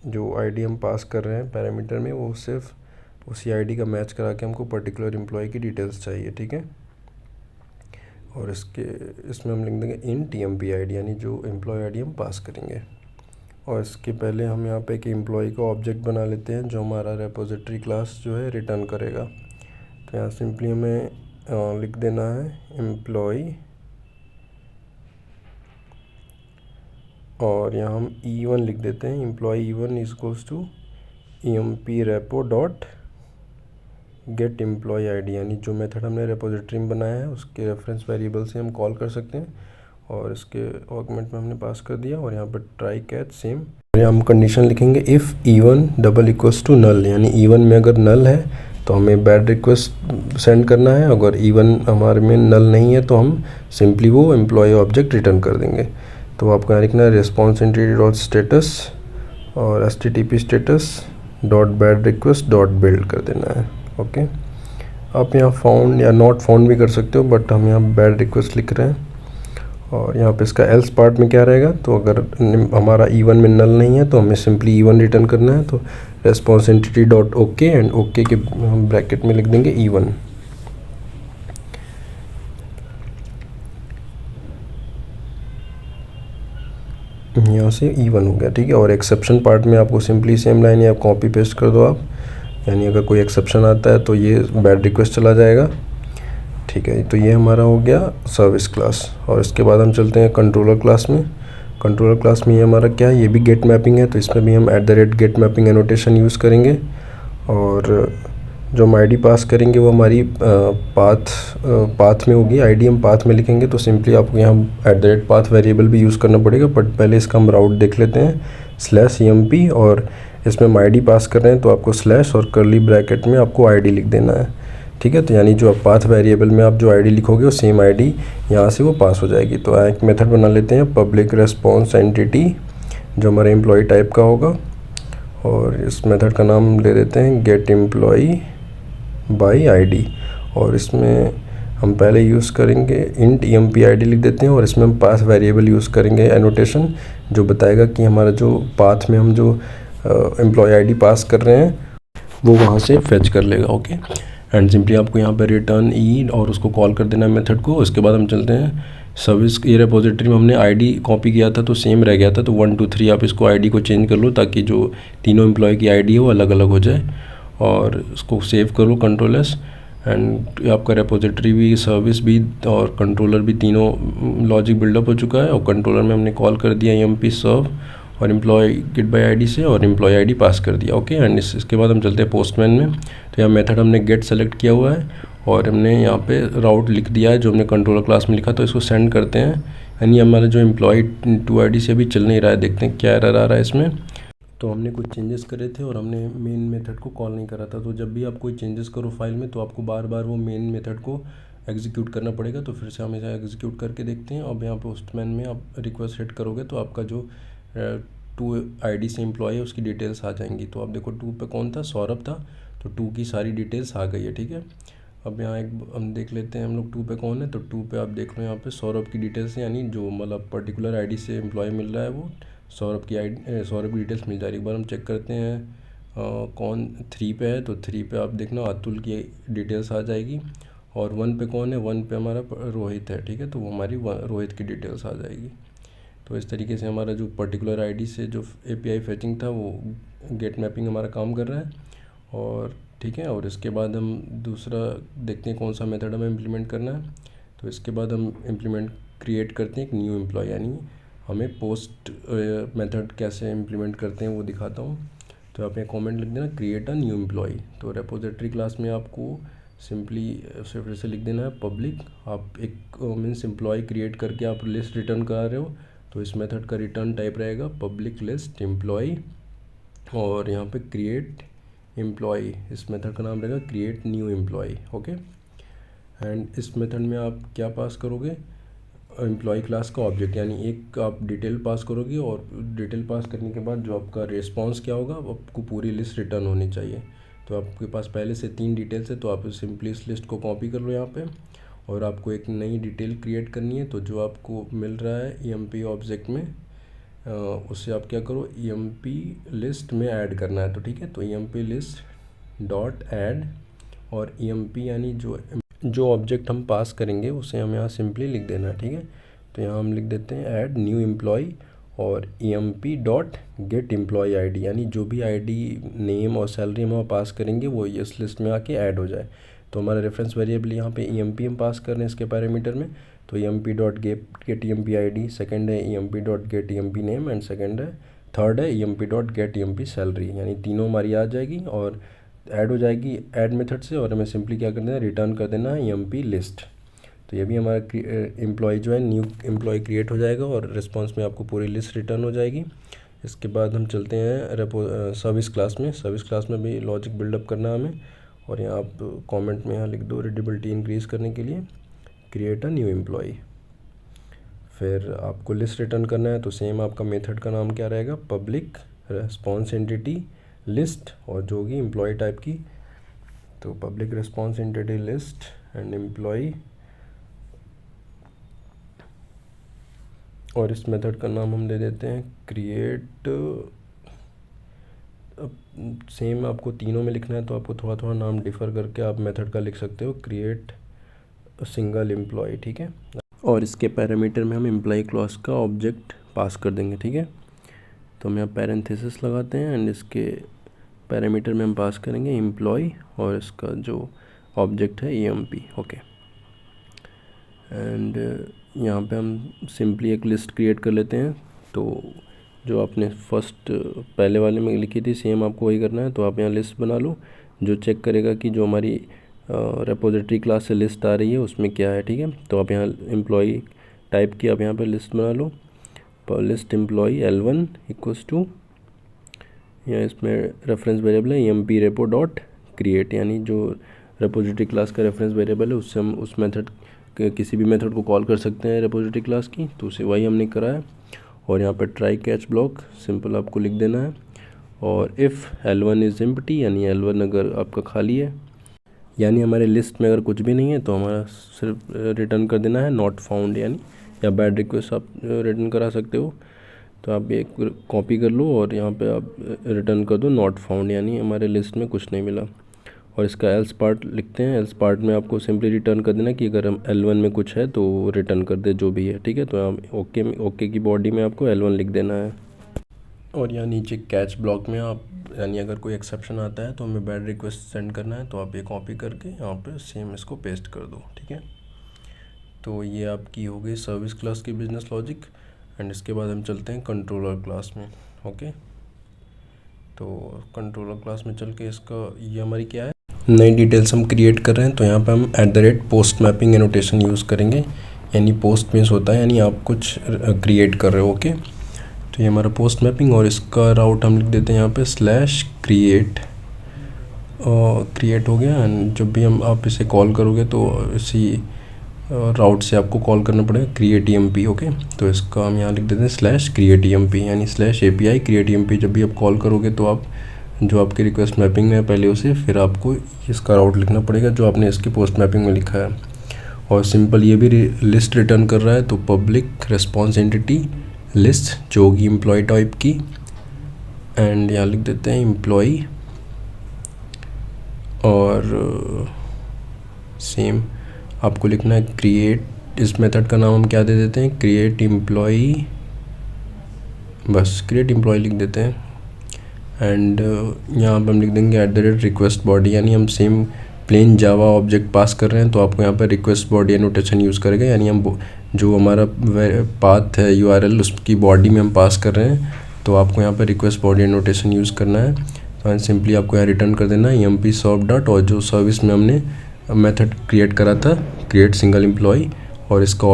जो ID हम पास कर रहे हैं पैरामीटर में वो सिर्फ उसी ID का मैच करा के हमको पर्टिकुलर एम्प्लॉय की डिटेल्स चाहिए, ठीक है। और इसमें हम लिख देंगे int EMP ID, यानी जो एम्प्लॉय ID हम पास करेंगे। और इसके पहले हम यहाँ पे एक एम्प्लॉय का ऑब्जेक्ट बना लेते हैं जो हमारा रिपोजिटरी क्लास जो है रिटर्न करेगा। तो यहाँ सिंपली हमें लिख देना है एम्प्लॉय, और यहाँ हम E1 लिख देते हैं, employ E1 = EMP repo dot get employ ID, यानी जो मेथड हमने रिपोजिटरी में बनाया है उसके रेफरेंस वेरिएबल से हम कॉल कर सकते हैं। और इसके आर्गुमेंट में हमने पास कर दिया, और यहाँ पर ट्राई कैच सेम, और यहाँ हम कंडीशन लिखेंगे इफ़ E1 = नल, यानी E1 में अगर नल है तो हमें बैड रिक्वेस्ट सेंड करना है, अगर E1 हमारे में नल नहीं है तो हम सिंपली वो एम्प्लॉय ऑब्जेक्ट रिटर्न कर देंगे। तो आपको यहाँ लिखना है रिस्पॉन्स एंटिटी डॉट स्टेटस और HTTP status dot bad request dot build कर देना है, ओके। आप यहाँ फाउंड या नॉट फाउंड भी कर सकते हो, बट हम यहाँ बैड रिक्वेस्ट लिख रहे हैं। और यहाँ पे इसका एल्स पार्ट में क्या रहेगा, तो अगर हमारा E1 में नल नहीं है तो हमें सिंपली E1 रिटर्न करना है। तो response entity dot okay, and okay के हम ब्रैकेट में लिख देंगे E1। यहाँ से E1 हो गया, ठीक है। और एक्सेप्शन पार्ट में आपको सिंपली सेम लाइन आप कॉपी पेस्ट कर दो आप, यानी अगर कोई एक्सेप्शन आता है तो ये बैड रिक्वेस्ट चला जाएगा, ठीक है। तो ये हमारा हो गया सर्विस क्लास। और इसके बाद हम चलते हैं कंट्रोलर क्लास में। कंट्रोलर क्लास में ये हमारा क्या है, ये भी गेट मैपिंग है, तो इसमें भी हम @getMapping एनोटेशन यूज़ करेंगे। और जो हम आईडी पास करेंगे वो हमारी पाथ में होगी। आईडी हम पाथ में लिखेंगे तो सिंपली आपको यहाँ @path वेरिएबल भी यूज़ करना पड़ेगा, बट पहले इसका हम राउट देख लेते हैं /emp, और इसमें हम आईडी पास कर रहे हैं तो आपको स्लैश और कर्ली ब्रैकेट में आपको आईडी लिख देना है, ठीक है। तो यानी जो आप पाथ वेरिएबल में आप जो आईडी लिखोगे वो सेम आईडी यहाँ से वो पास हो जाएगी। तो एक मेथड बना लेते हैं पब्लिक रेस्पॉन्स एंटिटी, जो हमारे एम्प्लॉय टाइप का होगा, और इस मेथड का नाम दे देते हैं गेट एम्प्लॉय बाई आईडी, और इसमें हम पहले यूज़ करेंगे इंट emp id लिख देते हैं, और इसमें हम पाथ वेरिएबल यूज़ करेंगे एनोटेशन, जो बताएगा कि हमारा जो पाथ में हम जो एम्प्लॉय आईडी पास कर रहे हैं वो वहाँ से फेच कर लेगा। ओके, एंड सिंपली आपको यहाँ पर रिटर्न ई और उसको कॉल कर देना है मेथड को। उसके बाद हम चलते हैं सर्विस। ये रेपोजिटरी में हमने आईडी कॉपी किया था तो सेम रह गया था, तो 1 2 3 आप इसको आईडी को चेंज कर लो ताकि जो तीनों एम्प्लॉय की आईडी है वो अलग अलग हो जाए, और इसको सेव कर लो Ctrl+, एंड आपका रेपोजिटरी भी, सर्विस भी और कंट्रोलर भी तीनों लॉजिक बिल्डअप हो चुका है। और कंट्रोलर में हमने कॉल कर दिया emp सर्व और एम्प्लॉय गेट बाय आईडी से, और एम्प्लॉय आईडी पास कर दिया। ओके, एंड इसके बाद हम चलते हैं पोस्टमैन में। तो यहाँ मेथड हमने गेट सेलेक्ट किया हुआ है और हमने यहाँ पे राउट लिख दिया है जो हमने कंट्रोलर क्लास में लिखा, तो इसको सेंड करते हैं। यानी हमारा जो एम्प्लॉय 2 आईडी से अभी चल नहीं रहा है, देखते हैं क्या एरर आ रहा है इसमें। तो हमने कुछ चेंजेस करे थे और हमने मेन मेथड को कॉल नहीं करा था, तो जब भी आप कोई चेंजेस करो फाइल में तो आपको बार बार वो मेन मेथड को एग्जीक्यूट करना पड़ेगा। तो फिर से हम इसे एग्जीक्यूट करके देखते हैं। अब यहाँ पोस्टमैन में आप रिक्वेस्ट सेट करोगे तो आपका जो 2 आईडी से एम्प्लॉय है उसकी डिटेल्स आ जाएंगी। तो आप देखो 2 पे कौन था, सौरभ था, तो 2 की सारी डिटेल्स आ गई है, ठीक है। अब यहाँ एक हम देख लेते हैं हम लोग 2 पे कौन है, तो 2 पे आप देख लो यहाँ पे सौरभ की डिटेल्स, यानी जो मतलब पर्टिकुलर आईडी से एम्प्लॉय मिल रहा है वो सौरभ की डिटेल्स मिल जा रही है। एक बार हम चेक करते हैं कौन 3 पे है, तो 3 पे आप देखना अतुल की डिटेल्स आ जाएगी, और 1 पे कौन है, 1 पे हमारा रोहित है, ठीक है, तो वो हमारी रोहित की डिटेल्स आ जाएगी। तो इस तरीके से हमारा जो पर्टिकुलर आईडी से जो API फेचिंग था वो गेट मैपिंग हमारा काम कर रहा है, और ठीक है। और इसके बाद हम दूसरा देखते हैं कौन सा मेथड हमें इम्प्लीमेंट करना है। तो इसके बाद हम इम्प्लीमेंट क्रिएट करते हैं एक न्यू एम्प्लॉय, यानी हमें पोस्ट मेथड कैसे इम्प्लीमेंट करते हैं वो दिखाता हूँ। तो आप यहाँ कमेंट लिख देना क्रिएट अ न्यू एम्प्लॉय। तो रेपोजिटरी क्लास में आपको सिंपली उसे फिर से लिख देना है पब्लिक। आप एक मीन्स एम्प्लॉय क्रिएट करके आप लिस्ट रिटर्न कर रहे हो, तो इस मेथड का रिटर्न टाइप रहेगा पब्लिक लिस्ट एम्प्लॉय, और यहाँ पे क्रिएट एम्प्लॉय, इस मेथड का नाम रहेगा create new employ. Okay, and इस मेथड में आप क्या पास करोगे, एम्प्लॉय क्लास का ऑब्जेक्ट, यानी एक आप डिटेल पास करोगे, और डिटेल पास करने के बाद जो आपका रिस्पॉन्स क्या होगा, आपको पूरी लिस्ट रिटर्न होनी चाहिए। तो आपके पास पहले से 3 डिटेल्स है, तो आप सिंपली इस लिस्ट को कॉपी कर लो यहाँ पे, और आपको एक नई डिटेल क्रिएट करनी है। तो जो आपको मिल रहा है emp ऑब्जेक्ट में, उससे आप क्या करो emp लिस्ट में ऐड करना है, तो ठीक है। तो emp लिस्ट डॉट ऐड, और emp यानी जो ऑब्जेक्ट हम पास करेंगे उसे हम यहाँ सिंपली लिख देना है, ठीक है। तो यहाँ हम लिख देते हैं ऐड न्यू एम्प्लॉय, और emp dot get employ ID, यानी जो भी आईडी नेम और सैलरी हम पास करेंगे वो इस लिस्ट में आके ऐड हो जाए। तो हमारा रेफरेंस वेरिएबल यहाँ पे emp हम पास कर रहे हैं इसके पैरामीटर में, तो emp dot get emp ID, second है emp dot get emp name, and third है emp dot get emp salary, यानी तीनों हमारी आ जाएगी और ऐड हो जाएगी ऐड मेथड से, और हमें सिंपली क्या कर देना है, रिटर्न कर देना है emp लिस्ट। तो ये भी हमारा एम्प्लॉय जो है न्यू एम्प्लॉय क्रिएट हो जाएगा, और रिस्पॉन्स में आपको पूरी लिस्ट रिटर्न हो जाएगी। इसके बाद हम चलते हैं सर्विस क्लास में। सर्विस क्लास में भी लॉजिक बिल्डअप करना है हमें, और यहाँ आप कमेंट में यहाँ लिख दो रीडेबिलिटी इंक्रीज़ करने के लिए क्रिएट अ न्यू एम्प्लॉय। फिर आपको लिस्ट रिटर्न करना है, तो सेम आपका मेथड का नाम क्या रहेगा, पब्लिक रिस्पॉन्स एंटिटी लिस्ट, और जो होगी एम्प्लॉय टाइप की, तो public response entity list and employ, और इस मेथड का नाम हम दे देते हैं क्रिएट। सेम आपको तीनों में लिखना है, तो आपको थोड़ा थोड़ा नाम डिफ़र करके आप मेथड का लिख सकते हो, क्रिएट सिंगल एम्प्लॉय, ठीक है। और इसके पैरामीटर में हम एम्प्लॉय क्लॉज का ऑब्जेक्ट पास कर देंगे, ठीक है। तो हम यहाँ पैरेंथेसिस लगाते हैं, एंड इसके पैरामीटर में हम पास करेंगे एम्प्लॉय, और इसका जो ऑब्जेक्ट है emp। ओके, एंड यहाँ पे हम सिंपली एक लिस्ट क्रिएट कर लेते हैं। तो जो आपने फर्स्ट पहले वाले में लिखी थी सेम आपको वही करना है, तो आप यहाँ लिस्ट बना लो जो चेक करेगा कि जो हमारी रेपोजिटरी क्लास से लिस्ट आ रही है उसमें क्या है। ठीक है, तो आप यहाँ एम्प्लॉई टाइप की आप यहाँ पे लिस्ट बना लो, list employee L1 equals to, या इसमें रेफरेंस वेरिएबल है emp repo डॉट क्रिएट, यानी जो रेपोजिटरी क्लास का रेफरेंस वेरिएबल है उससे हम उस मेथड किसी भी मेथड को कॉल कर सकते हैं रेपोजिटरी क्लास की, तो उसे वही हमने करा है। और यहाँ पर ट्राई कैच ब्लॉक सिंपल आपको लिख देना है, और इफ़ L1 इज़ एम्प्टी, यानी L1 अगर आपका खाली है, यानी हमारे लिस्ट में अगर कुछ भी नहीं है तो हमारा सिर्फ रिटर्न कर देना है नॉट फाउंड, यानी या बैड रिक्वेस्ट आप रिटर्न करा सकते हो। तो आप एक कॉपी कर लो और यहाँ पे आप रिटर्न कर दो नॉट फाउंड, यानी हमारे लिस्ट में कुछ नहीं मिला। और इसका एल्स पार्ट लिखते हैं, एल्स पार्ट में आपको सिंपली रिटर्न कर देना कि अगर हम L1 में कुछ है तो रिटर्न कर दे जो भी है। ठीक है, तो आप ओके की बॉडी में आपको L1 लिख देना है। और यहाँ नीचे कैच ब्लॉक में आप, यानी अगर कोई एक्सेप्शन आता है तो हमें बैड रिक्वेस्ट सेंड करना है, तो आप ये कॉपी करके यहाँ पे सेम इसको पेस्ट कर दो। ठीक है, तो ये आपकी हो गई सर्विस क्लास की बिजनेस लॉजिक। एंड इसके बाद हम चलते हैं कंट्रोलर क्लास में। ओके, तो कंट्रोलर क्लास में चल के इसका ये हमारी क्या है, नई डिटेल्स हम क्रिएट कर रहे हैं। तो यहाँ पे हम @पोस्ट मैपिंग एनोटेशन यूज़ करेंगे, यानी पोस्ट मीन्स होता है यानी आप कुछ क्रिएट कर रहे हो। ओके, तो ये हमारा पोस्ट मैपिंग, और इसका राउट हम लिख देते हैं यहाँ पे /create, क्रिएट हो गया। एंड जब भी हम आप इसे कॉल करोगे तो इसी राउट से आपको कॉल करना पड़ेगा create emp। ओके, तो इसका हम यहाँ लिख देते हैं /create emp, यानी /API create emp। जब भी आप कॉल करोगे तो आप जो आपकी रिक्वेस्ट मैपिंग में है पहले उसे, फिर आपको इसका राउट लिखना पड़ेगा जो आपने इसकी पोस्ट मैपिंग में लिखा है। और सिंपल ये भी लिस्ट रिटर्न कर रहा है, तो पब्लिक रिस्पॉन्स एंटिटी लिस्ट जो होगी एम्प्लॉय टाइप की। एंड यहाँ लिख देते हैं एम्प्लॉय, और सेम आपको लिखना है क्रिएट, इस मेथड का नाम हम क्या दे देते हैं, क्रिएट एम्प्लॉय, बस क्रिएट एम्प्लॉय लिख देते हैं। एंड यहाँ पर हम लिख देंगे @request body, यानी हम सेम प्लेन जावा ऑब्जेक्ट पास कर रहे हैं, तो आपको यहाँ पर रिक्वेस्ट बॉडी एनोटेशन यूज़ करेगा, यानी हम जो हमारा पाथ है URL उसकी बॉडी में हम पास कर रहे हैं, तो आपको यहाँ पर रिक्वेस्ट बॉडी एनोटेशन यूज़ करना है। तो सिंपली आपको यहाँ रिटर्न कर देना है emp soft dot, और जो सर्विस में हमने मेथड क्रिएट करा था क्रिएट सिंगल एम्प्लॉय, और इसका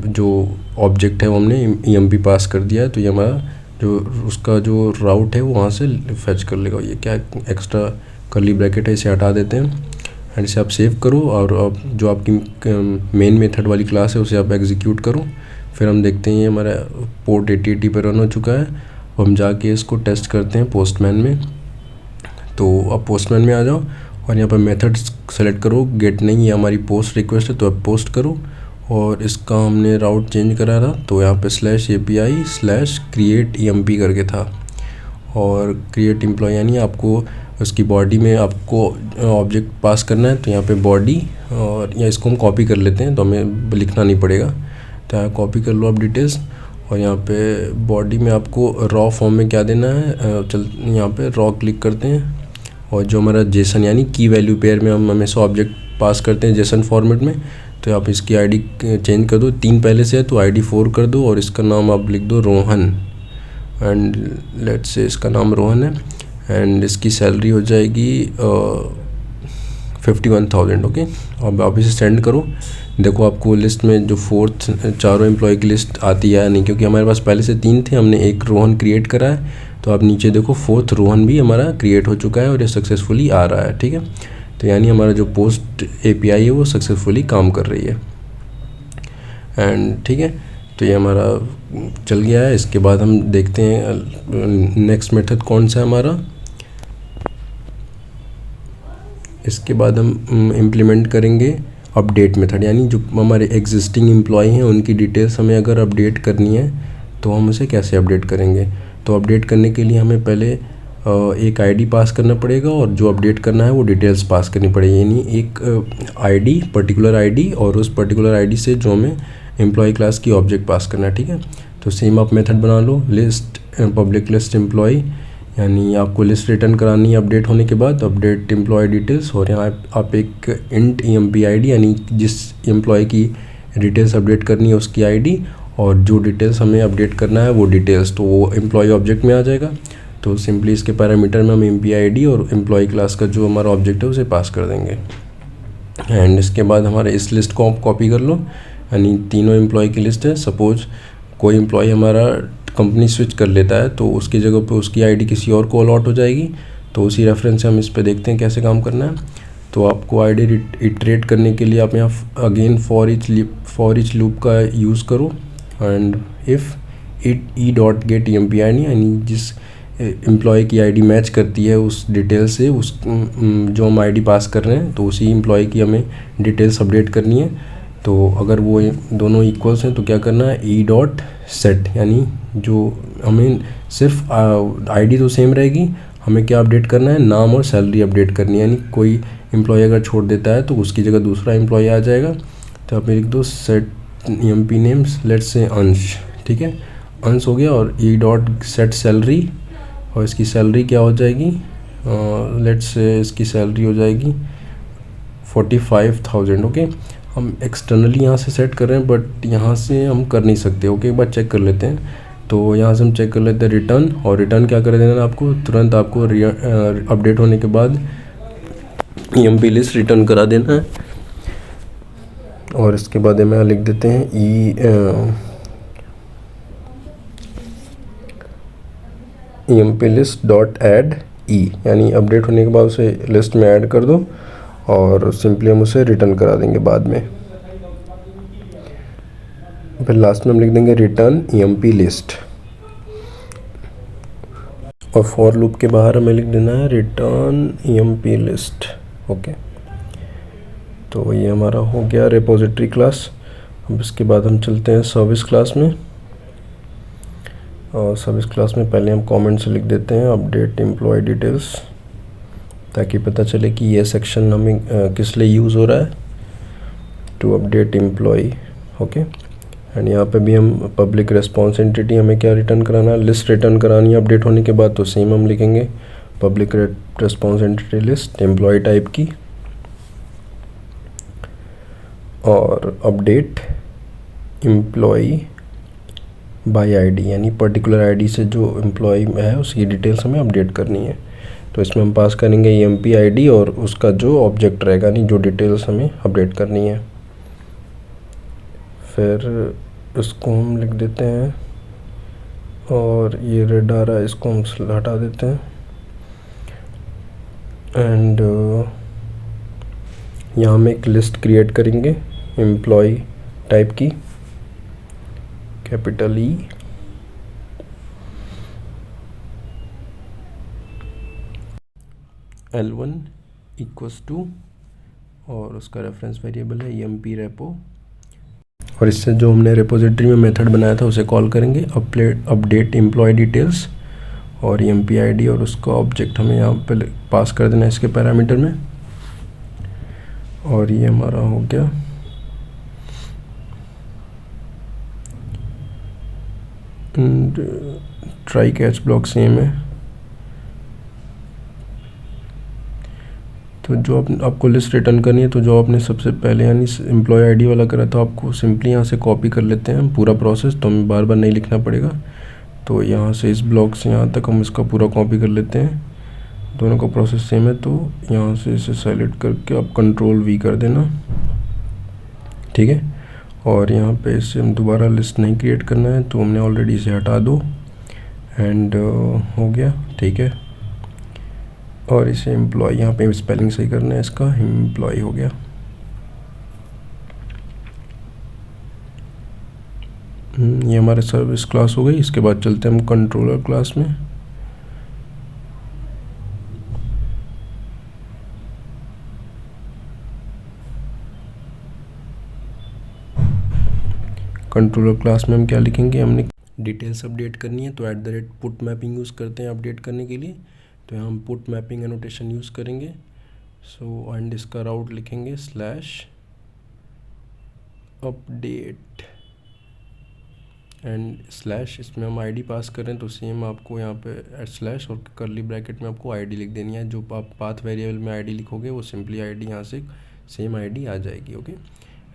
जो ऑब्जेक्ट है वो हमने emp पास कर दिया है। तो ये हमारा जो उसका जो राउट है वो वहाँ से फेच कर लेगा। ये क्या एक्स्ट्रा कर्ली ब्रैकेट है, इसे हटा देते हैं। एंड इसे आप सेव करो, और अब जो आपकी मेन मेथड वाली क्लास है उसे आप एग्जीक्यूट करो। फिर हम देखते हैं ये हमारा पोर्ट 8080 पर रन हो चुका है। अब हम जाके इसको टेस्ट करते हैं पोस्टमैन में। तो अब पोस्टमैन में आ जाओ और यहाँ पर मेथड सेलेक्ट करो, गेट नहीं, ये हमारी पोस्ट रिक्वेस्ट है तो अब पोस्ट करो। और इसका हमने राउट चेंज करा था, तो यहाँ पे /API/create emp करके था, और क्रिएट एम्प्लॉय यानी आपको उसकी बॉडी में आपको ऑब्जेक्ट पास करना है। तो यहाँ पे बॉडी, और या इसको हम कॉपी कर लेते हैं तो हमें लिखना नहीं पड़ेगा। तो यहाँ कॉपी कर लो आप डिटेल्स, और यहाँ पे बॉडी में आपको रॉ फॉर्म में क्या देना है, चल यहाँ पे रॉ क्लिक करते हैं, और जो हमारा जेसन यानी की वैल्यू पेयर में हम हमेशा ऑब्जेक्ट पास करते हैं जेसन फॉर्मेट में। तो आप इसकी आईडी चेंज कर दो, 3 पहले से है तो ID 4 कर दो, और इसका नाम आप लिख दो रोहन। एंड लेट्स से इसका नाम रोहन है, एंड इसकी सैलरी हो जाएगी 51,000। ओके, अब आप इसे सेंड करो। देखो आपको लिस्ट में जो 4th चारों एम्प्लॉय की लिस्ट आती है नहीं, क्योंकि हमारे पास पहले से 3 थे, हमने एक रोहन क्रिएट करा है। तो आप नीचे देखो 4th रोहन भी हमारा क्रिएट हो चुका है और ये सक्सेसफुली आ रहा है। ठीक है, तो यानी हमारा जो पोस्ट API है वो सक्सेसफुली काम कर रही है। एंड ठीक है, तो ये हमारा चल गया है। इसके बाद हम देखते हैं नेक्स्ट मेथड कौन सा है हमारा। इसके बाद हम इम्प्लीमेंट करेंगे अपडेट मेथड, यानी जो हमारे एग्जिस्टिंग एम्प्लॉय हैं उनकी डिटेल्स हमें अगर अपडेट करनी है तो हम उसे कैसे अपडेट करेंगे। तो अपडेट करने के लिए हमें पहले एक ID पास करना पड़ेगा, और जो अपडेट करना है वो डिटेल्स पास करनी पड़ेगी, यानी एक ID पर्टिकुलर ID, और उस पर्टिकुलर ID से जो हमें एम्प्लॉय क्लास की ऑब्जेक्ट पास करना है। ठीक है, तो सेम आप मेथड बना लो, लिस्ट पब्लिक लिस्ट एम्प्लॉय, यानी आपको लिस्ट रिटर्न करानी है अपडेट होने के बाद, अपडेट एम्प्लॉय डिटेल्स, और यहाँ आप एक इंट emp ID यानी जिस एम्प्लॉय की डिटेल्स अपडेट करनी है उसकी ID, और जो डिटेल्स हमें अपडेट करना है वो डिटेल्स, तो वो एम्प्लॉय ऑब्जेक्ट में आ जाएगा। तो सिंपली इसके पैरामीटर में हम एम्प्लॉय आईडी और एम्प्लॉय क्लास का जो हमारा ऑब्जेक्ट है उसे पास कर देंगे। एंड इसके बाद हमारे इस लिस्ट को आप कॉपी कर लो, यानी तीनों एम्प्लॉय की लिस्ट है। सपोज कोई एम्प्लॉय हमारा कंपनी स्विच कर लेता है तो उसकी जगह पे उसकी आईडी किसी और को अलॉट हो जाएगी। तो उसी रेफरेंस से हम इस पे देखते हैं कैसे काम करना है। तो आपको आईडी इटरेट करने के लिए आप यहाँ अगेन फॉर ईच लूप का यूज़ करो and if it E dot get employ, यानी जिस एम्प्लॉय की आईडी मैच करती है उस डिटेल से उस जो हम आईडी पास कर रहे हैं, तो उसी एम्प्लॉय की हमें डिटेल्स अपडेट करनी है। तो अगर वो दोनों इक्वल्स हैं तो क्या करना है, ई डॉट सेट, यानी जो हमें सिर्फ आईडी तो सेम रहेगी, हमें क्या अपडेट करना है, नाम और सैलरी अपडेट करनी है। यानी कोई एम्प्लॉय अगर छोड़ देता है तो उसकी जगह दूसरा एम्प्लॉय आ जाएगा। तो आप लिख दो set amphi names, let's say अंश, ठीक है, अंश हो गया। और ई डॉट सेट सैलरी, और इसकी सैलरी क्या हो जाएगी, लेट्स से इसकी सैलरी हो जाएगी 45,000। ओके, हम एक्सटर्नली यहाँ से सेट कर रहे हैं बट यहाँ से हम कर नहीं सकते। ओके, एक बार चेक कर लेते हैं। तो यहाँ से हम चेक कर लेते हैं रिटर्न, और रिटर्न क्या कर देना है आपको, तुरंत आपको अपडेट होने के बाद एम्प्लॉय लिस्ट रिटर्न करा देना है। और इसके बाद हम यहाँ लिख देते हैं एम्प्लॉय लिस्ट डॉट ऐड ई, यानी अपडेट होने के बाद उसे लिस्ट में ऐड कर दो और सिंपली हम उसे रिटर्न करा देंगे बाद में। फिर लास्ट में हम लिख देंगे रिटर्न एम्प्लॉय लिस्ट, और फॉर लूप के बाहर हमें लिख देना है रिटर्न एम्प्लॉय लिस्ट। ओके, तो ये हमारा हो गया रिपोजिटरी क्लास। अब इसके बाद हम चलते हैं सर्विस क्लास में, और सर्विस क्लास में पहले हम कमेंट से लिख देते हैं अपडेट एम्प्लॉय डिटेल्स, ताकि पता चले कि ये सेक्शन हमें किस लिए यूज़ हो रहा है, to update employ. Okay, and यहाँ पे भी हम पब्लिक रेस्पॉन्स एंटिटी हमें क्या रिटर्न कराना है, लिस्ट रिटर्न करानी है अपडेट होने के बाद। तो सेम हम लिखेंगे public response entity list employ type की, और अपडेट एम्प्लॉय बाय आईडी, यानी पर्टिकुलर आईडी से जो एम्प्लॉय है उसकी डिटेल्स हमें अपडेट करनी है। तो इसमें हम पास करेंगे एम्प्लॉय आईडी और उसका जो ऑब्जेक्ट रहेगा, यानी जो डिटेल्स हमें अपडेट करनी है। फिर इसको हम लिख देते हैं, और ये रेड आ रहा है इसको हम हटा देते हैं। एंड यहाँ हम एक लिस्ट क्रिएट करेंगे एम्प्लॉय टाइप की, capital E, L1 equals to, और उसका रेफरेंस वेरिएबल है एम्पी रेपो, और इससे जो हमने रिपोजिटरी में मेथड बनाया था उसे कॉल करेंगे अपडेट एम्प्लॉय डिटेल्स, और एम्पी आईडी और उसका ऑब्जेक्ट हमें यहाँ पे पास कर देना है इसके पैरामीटर में। और ये हमारा हो गया ट्राई कैच ब्लॉक सेम है। तो जो आपको लिस्ट रिटर्न करनी है, तो जो आपने सबसे पहले यानी एम्प्लॉय आईडी वाला करा था, आपको सिंपली यहाँ से कॉपी कर लेते हैं पूरा प्रोसेस, तो हमें बार बार नहीं लिखना पड़ेगा। तो यहाँ से इस ब्लॉक से यहाँ तक हम इसका पूरा कॉपी कर लेते हैं, दोनों का प्रोसेस सेम है। तो यहाँ से इसे सेलेक्ट करके आप कंट्रोल वी कर देना, ठीक है। और यहाँ पे इसे हम दोबारा लिस्ट नहीं क्रिएट करना है, तो हमने ऑलरेडी इसे हटा दो, एंड हो गया, ठीक है। और इसे एम्प्लॉय, यहाँ पे स्पेलिंग सही करना है इसका, एम्प्लॉय हो गया। ये हमारे सर्विस क्लास हो गई। इसके बाद चलते हैं हम कंट्रोलर क्लास में। कंट्रोलर क्लास में हम क्या लिखेंगे, हमने डिटेल्स अपडेट करनी है, तो @पुट मैपिंग यूज़ करते हैं अपडेट करने के लिए। तो यहाँ हम पुट मैपिंग एनोटेशन यूज़ करेंगे। सो एंड इसका राउट लिखेंगे /अपडेट एंड / इसमें हम आईडी पास करें, तो सेम आपको यहाँ पे / और कर्ली ब्रैकेट में आपको आईडी लिख देनी है। जो आप पाथ वेरिएबल में आईडी लिखोगे वो सिंपली आईडी यहाँ से सेम आईडी आ जाएगी। ओके,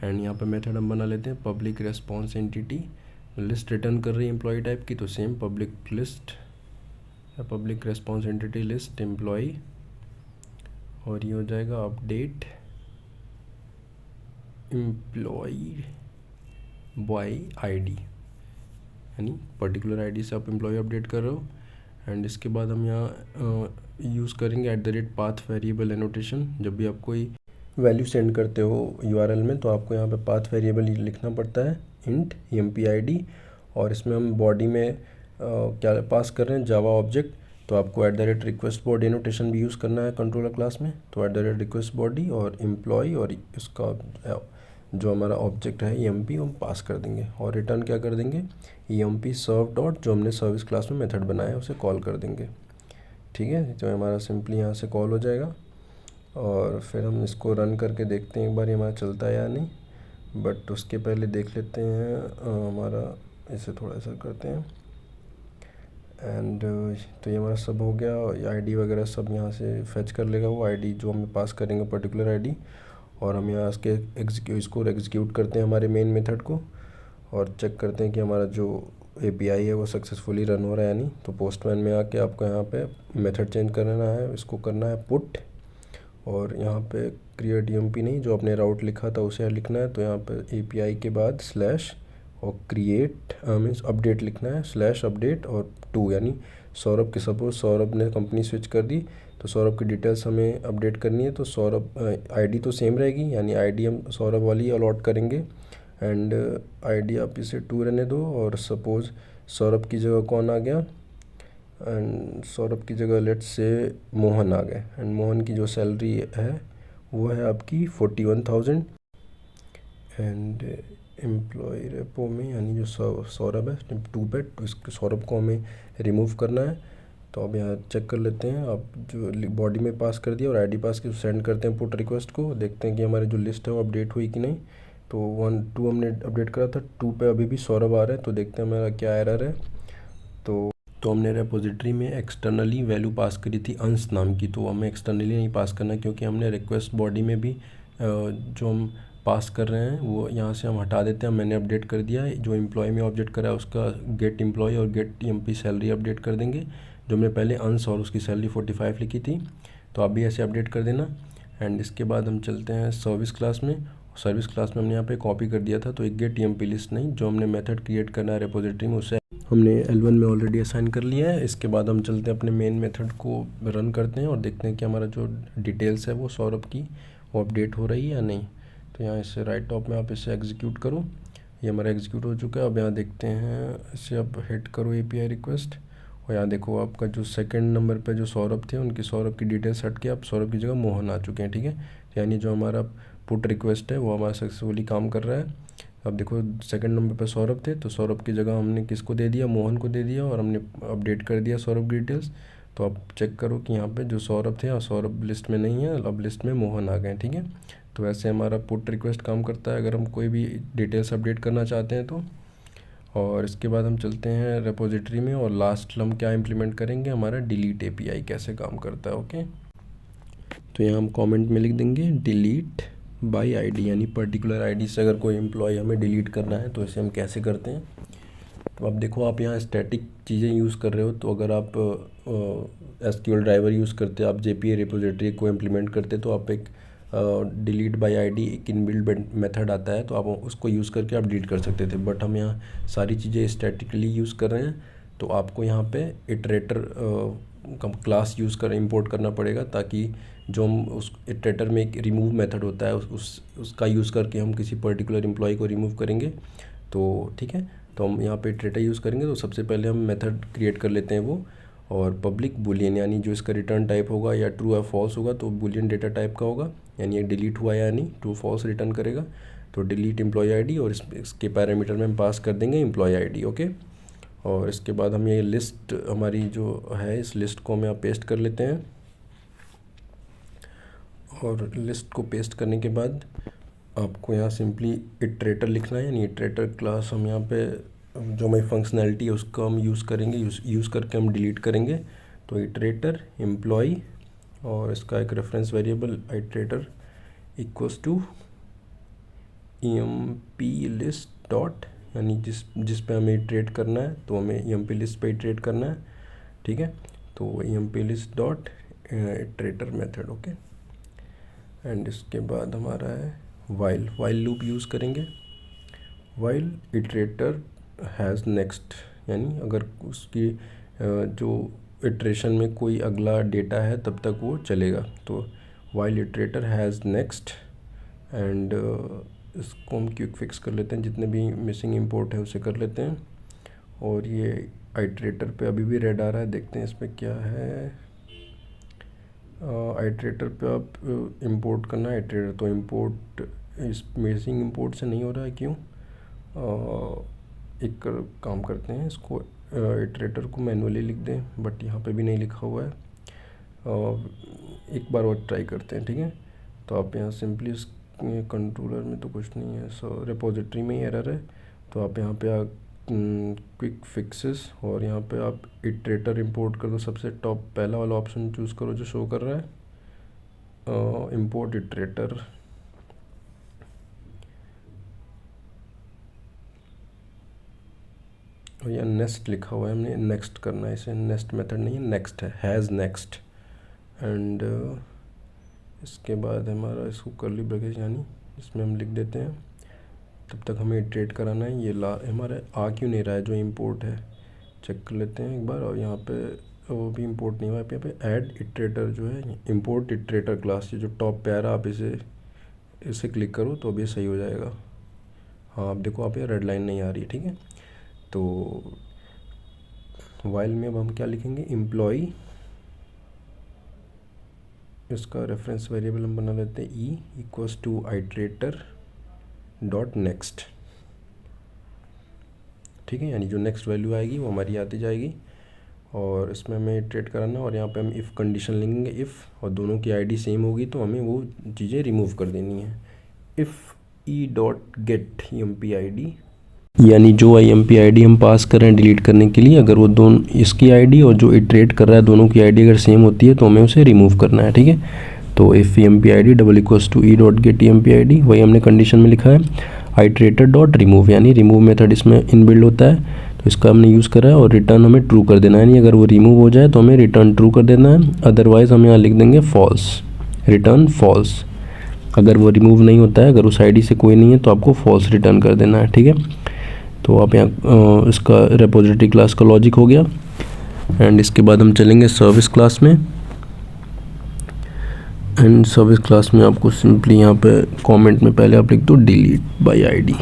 एंड यहाँ पे मेथड हम बना लेते हैं public response entity, list return कर रही है एम्प्लॉय टाइप की, तो सेम पब्लिक लिस्ट या public response entity list employ, और ये हो जाएगा अपडेट एम्प्लॉय बाय आईडी, यानी पर्टिकुलर आईडी से आप एम्प्लॉय अपडेट कर रहे हो। एंड इसके बाद हम यहाँ यूज़ करेंगे @path वेरिएबल एनोटेशन। जब भी आप कोई वैल्यू सेंड करते हो URL में तो आपको यहाँ पे पाथ वेरिएबल लिखना पड़ता है इंट empid, और इसमें हम बॉडी में क्या पास कर रहे हैं, जावा ऑब्जेक्ट। तो आपको @request body एनोटेशन भी यूज़ करना है कंट्रोलर क्लास में। तो @request body और एम्प्लॉय और इसका जो हमारा ऑब्जेक्ट है EMP हम पास कर देंगे, और रिटर्न क्या कर देंगे, EMP सर्व डॉट जो हमने सर्विस क्लास में मेथड बनाया है उसे कॉल कर देंगे। ठीक है, तो हमारा सिंपली यहाँ से कॉल हो जाएगा, और फिर हम इसको रन करके देखते हैं एक बार ये हमारा चलता है या नहीं। बट उसके पहले देख लेते हैं हमारा, इसे थोड़ा सा करते हैं। एंड तो ये हमारा सब हो गया, आईडी वगैरह सब यहाँ से फेच कर लेगा वो आईडी जो हमें पास करेंगे पर्टिकुलर आईडी, और हम यहाँ इसके इसको एग्जीक्यूट करते हैं हमारे मेन मेथड को, और चेक करते हैं कि हमारा जो API है वो सक्सेसफुली रन हो रहा है या नहीं। तो पोस्टमैन में आके आपको यहाँ पे मेथड चेंज करना है, इसको करना है पुट, और यहाँ पे क्रिएट EMP नहीं, जो आपने राउट लिखा था उसे लिखना है। तो यहाँ पे API के बाद स्लैश और क्रिएट मीन्स अपडेट लिखना है, /अपडेट और 2, यानी सौरभ के, सपोज सौरभ ने कंपनी स्विच कर दी तो सौरभ की डिटेल्स हमें अपडेट करनी है। तो सौरभ आईडी तो सेम रहेगी, यानी आईडी हम सौरभ वाली अलॉट करेंगे, एंड आईडी आप इसे 2 रहने दो। और सपोज़ सौरभ की जगह कौन आ गया, एंड सौरभ की जगह लेट्स से मोहन आ गए, एंड मोहन की जो सैलरी है वो है आपकी 41,000। एंड एम्प्लॉय रेपो में यानी जो सौरभ है 2 पे, तो इसके सौरभ को हमें रिमूव करना है। तो अब यहाँ चेक कर लेते हैं, आप जो बॉडी में पास कर दिया और आईडी पास की सेंड करते हैं पुट रिक्वेस्ट को, देखते हैं कि हमारी जो लिस्ट है वो अपडेट हुई कि नहीं। तो 1 2 हमने अपडेट करा था, 2 पे अभी भी सौरभ आ रहा है, तो देखते हैं हमारा क्या एरर है। तो हमने रेपोजिटरी में एक्सटर्नली वैल्यू पास करी थी अंश नाम की, तो हमें एक्सटर्नली नहीं पास करना, क्योंकि हमने रिक्वेस्ट बॉडी में भी जो हम पास कर रहे हैं वो यहाँ से हम हटा देते हैं। मैंने अपडेट कर दिया है, जो एम्प्लॉय में ऑब्जेक्ट करा है उसका गेट एम्प्लॉय और गेट EMP सैलरी अपडेट कर देंगे, जो हमने पहले अंश और उसकी सैलरी 45 लिखी थी। तो आप भी ऐसे अपडेट कर देना। एंड इसके बाद हम चलते हैं सर्विस क्लास में। सर्विस क्लास में हमने यहाँ पे कॉपी कर दिया था, तो एक गेट EMP लिस्ट नहीं, जो हमने मेथड क्रिएट करना है रेपोजिटरी में उसे हमने L1 में ऑलरेडी असाइन कर लिया है। इसके बाद हम चलते हैं अपने मेन मेथड को रन करते हैं और देखते हैं कि हमारा जो डिटेल्स है वो सौरभ की वो अपडेट हो रही है या नहीं। तो यहाँ इसे राइट टॉप में आप इसे एग्जीक्यूट करो, ये हमारा एग्जीक्यूट हो चुका है। अब यहाँ देखते हैं, इसे अब हिट करो API रिक्वेस्ट, और यहाँ देखो आपका जो सेकंड नंबर पे जो सौरभ थे उनकी सौरभ की डिटेल्स हट के अब सौरभ की जगह मोहन आ चुके हैं। ठीक है, यानी जो हमारा पुट रिक्वेस्ट है वो हमारा सक्सेसफुली काम कर रहा है। अब देखो सेकंड नंबर पर सौरभ थे, तो सौरभ की जगह हमने किसको दे दिया, मोहन को दे दिया, और हमने अपडेट कर दिया सौरभ की डिटेल्स। तो आप चेक करो कि यहाँ पे जो सौरभ थे और सौरभ लिस्ट में नहीं है, अब लिस्ट में मोहन आ गए। ठीक है, तो ऐसे हमारा पुट रिक्वेस्ट काम करता है अगर हम कोई भी डिटेल्स अपडेट करना चाहते हैं तो। और इसके बाद हम चलते हैं रेपोजिटरी में, और लास्ट हम क्या इम्प्लीमेंट करेंगे, हमारा डिलीट API कैसे काम करता है। ओके, तो यहाँ हम कमेंट में लिख देंगे डिलीट बाय आईडी, यानी पर्टिकुलर आईडी से अगर कोई एम्प्लॉय हमें डिलीट करना है तो इसे हम कैसे करते हैं। तो अब देखो, आप यहाँ स्टैटिक चीज़ें यूज़ कर रहे हो, तो अगर आप SQL ड्राइवर यूज़ करते, आप JPA रिपोजिटरी को इम्प्लीमेंट करते, तो आप एक डिलीट बाय आईडी एक इनबिल्ट मेथड आता है, तो आप उसको यूज़ करके आप डिलीट कर सकते थे। बट हम यहाँ सारी चीज़ें स्टैटिकली यूज़ कर रहे हैं, तो आपको यहाँ पे इटरेटर क्लास यूज़ कर इंपोर्ट करना पड़ेगा, ताकि जो हम उस इटरेटर में एक रिमूव मेथड होता है उसका यूज़ करके हम किसी पर्टिकुलर एम्प्लॉय को रिमूव करेंगे। तो ठीक है, तो हम यहाँ पे इटरेटर यूज़ करेंगे। तो सबसे पहले हम मेथड क्रिएट कर लेते हैं वो, और पब्लिक बुलियन, यानी जो इसका रिटर्न टाइप होगा या ट्रू या फॉल्स होगा, तो बुलियन डेटा टाइप का होगा, यानी ये डिलीट हुआ या नहीं, ट्रू फॉल्स रिटर्न करेगा। तो डिलीट एम्प्लॉय आईडी, और इसके पैरामीटर में हम पास कर देंगे एम्प्लॉय आईडी। ओके, और इसके बाद हम ये लिस्ट हमारी जो है, इस लिस्ट को हम यहाँ पेस्ट कर लेते हैं, और लिस्ट को पेस्ट करने के बाद आपको यहाँ सिंपली इटरेटर लिखना है, यानी इटरेटर क्लास हम यहाँ पे जो हमारी फंक्शनैलिटी है उसको हम यूज़ करेंगे, यूज़ करके हम डिलीट करेंगे। तो इटरेटर एम्प्लॉय, और इसका एक reference variable iterator equals to EMP list dot, यानी जिस पे हमें इटरेट करना है, तो हमें EMP लिस्ट पे इटरेट करना है। ठीक है, तो emp list dot iterator method, okay. And इसके बाद हमारा है वाइल लूप यूज़ करेंगे। वाइल इटरेटर हैज़ नेक्स्ट, यानी अगर उसकी जो इटरेशन में कोई अगला डेटा है तब तक वो चलेगा। तो while iterator has next, and इसको हम क्विक फिक्स कर लेते हैं, जितने भी मिसिंग इंपोर्ट है उसे कर लेते हैं। और ये आइटरेटर पे अभी भी रेड आ रहा है, देखते हैं इसमें क्या है। आइटरेटर पे आप इंपोर्ट करना है आइटरेटर, तो इंपोर्ट इस मिसिंग इंपोर्ट से नहीं हो रहा है, क्यों? एक काम करते हैं, इसको इटरेटर को मैनुअली लिख दें, बट यहाँ पे भी नहीं लिखा हुआ है। एक बार और ट्राई करते हैं, ठीक है। तो आप यहाँ सिंपली इस कंट्रोलर में तो कुछ नहीं है, सो रिपोजिटरी में ही एरर है। तो आप यहाँ पे क्विक फिक्सेस, और यहाँ पे आप इटरेटर इंपोर्ट कर दो। सबसे टॉप पहला वाला ऑप्शन चूज़ करो जो शो कर रहा है, इंपोर्ट इटरेटर। और यहाँ नेक्स्ट लिखा हुआ है, हमने नेक्स्ट करना है इसे, नेक्स्ट मेथड नहीं है, नेक्स्ट है, हैज़ नेक्स्ट। एंड इसके बाद हमारा इसको कर्ली ब्रैकेट, यानी इसमें हम लिख देते हैं, तब तक हमें इटरेट कराना है। ये हमारे आ क्यों नहीं रहा है जो इंपोर्ट है, चेक कर लेते हैं एक बार। और यहाँ पे वो भी इंपोर्ट नहीं हुआ है, यहाँ पे ऐड इटरेटर जो है, इंपोर्ट इटरेटर क्लास, ये जो टॉप पे आ रहा है, आप इसे क्लिक करो तो अभी सही हो जाएगा। हाँ, अब देखो आप ये रेड लाइन नहीं आ रही है, ठीक है। तो वाइल में अब हम क्या लिखेंगे, एम्प्लॉई, इसका रेफरेंस वेरिएबल हम बना लेते हैं E equals to iterator dot next, ठीक है। यानी जो नेक्स्ट वैल्यू आएगी वो हमारी आती जाएगी, और इसमें हमें इटरेट कराना है। और यहाँ पे हम इफ़ कंडीशन लेंगे, इफ़ और दोनों की आईडी सेम होगी तो हमें वो चीज़ें रिमूव कर देनी है। If E dot gate amphi ID, यानी जो IMP ID हम पास कर रहे हैं डिलीट करने के लिए, अगर वो दोनों, इसकी आईडी और जो इटरेट कर रहा है दोनों की आईडी अगर सेम होती है तो हमें उसे रिमूव करना है, ठीक है। तो if EMP ID double equals to E dot get EMP ID, वही हमने कंडीशन में लिखा है। आइटरेटर डॉट रिमूव, यानी रिमूव मेथड इसमें इनबिल्ड होता है, तो इसका हमने यूज़ करा है। और रिटर्न हमें ट्रू कर देना है, यानी अगर वो रिमूव हो जाए तो हमें रिटर्न ट्रू कर देना है, अदरवाइज़ हम यहाँ लिख देंगे फॉल्स, रिटर्न फॉल्स। अगर वो रिमूव नहीं होता है, अगर उस ID से कोई नहीं है तो आपको फॉल्स रिटर्न कर देना है, ठीक है। तो आप यहाँ इसका रेपोजिटरी क्लास का लॉजिक हो गया। एंड इसके बाद हम चलेंगे सर्विस क्लास में। एंड सर्विस क्लास में आपको सिंपली यहाँ पे कमेंट में पहले आप लिख दो डिलीट बाय आईडी।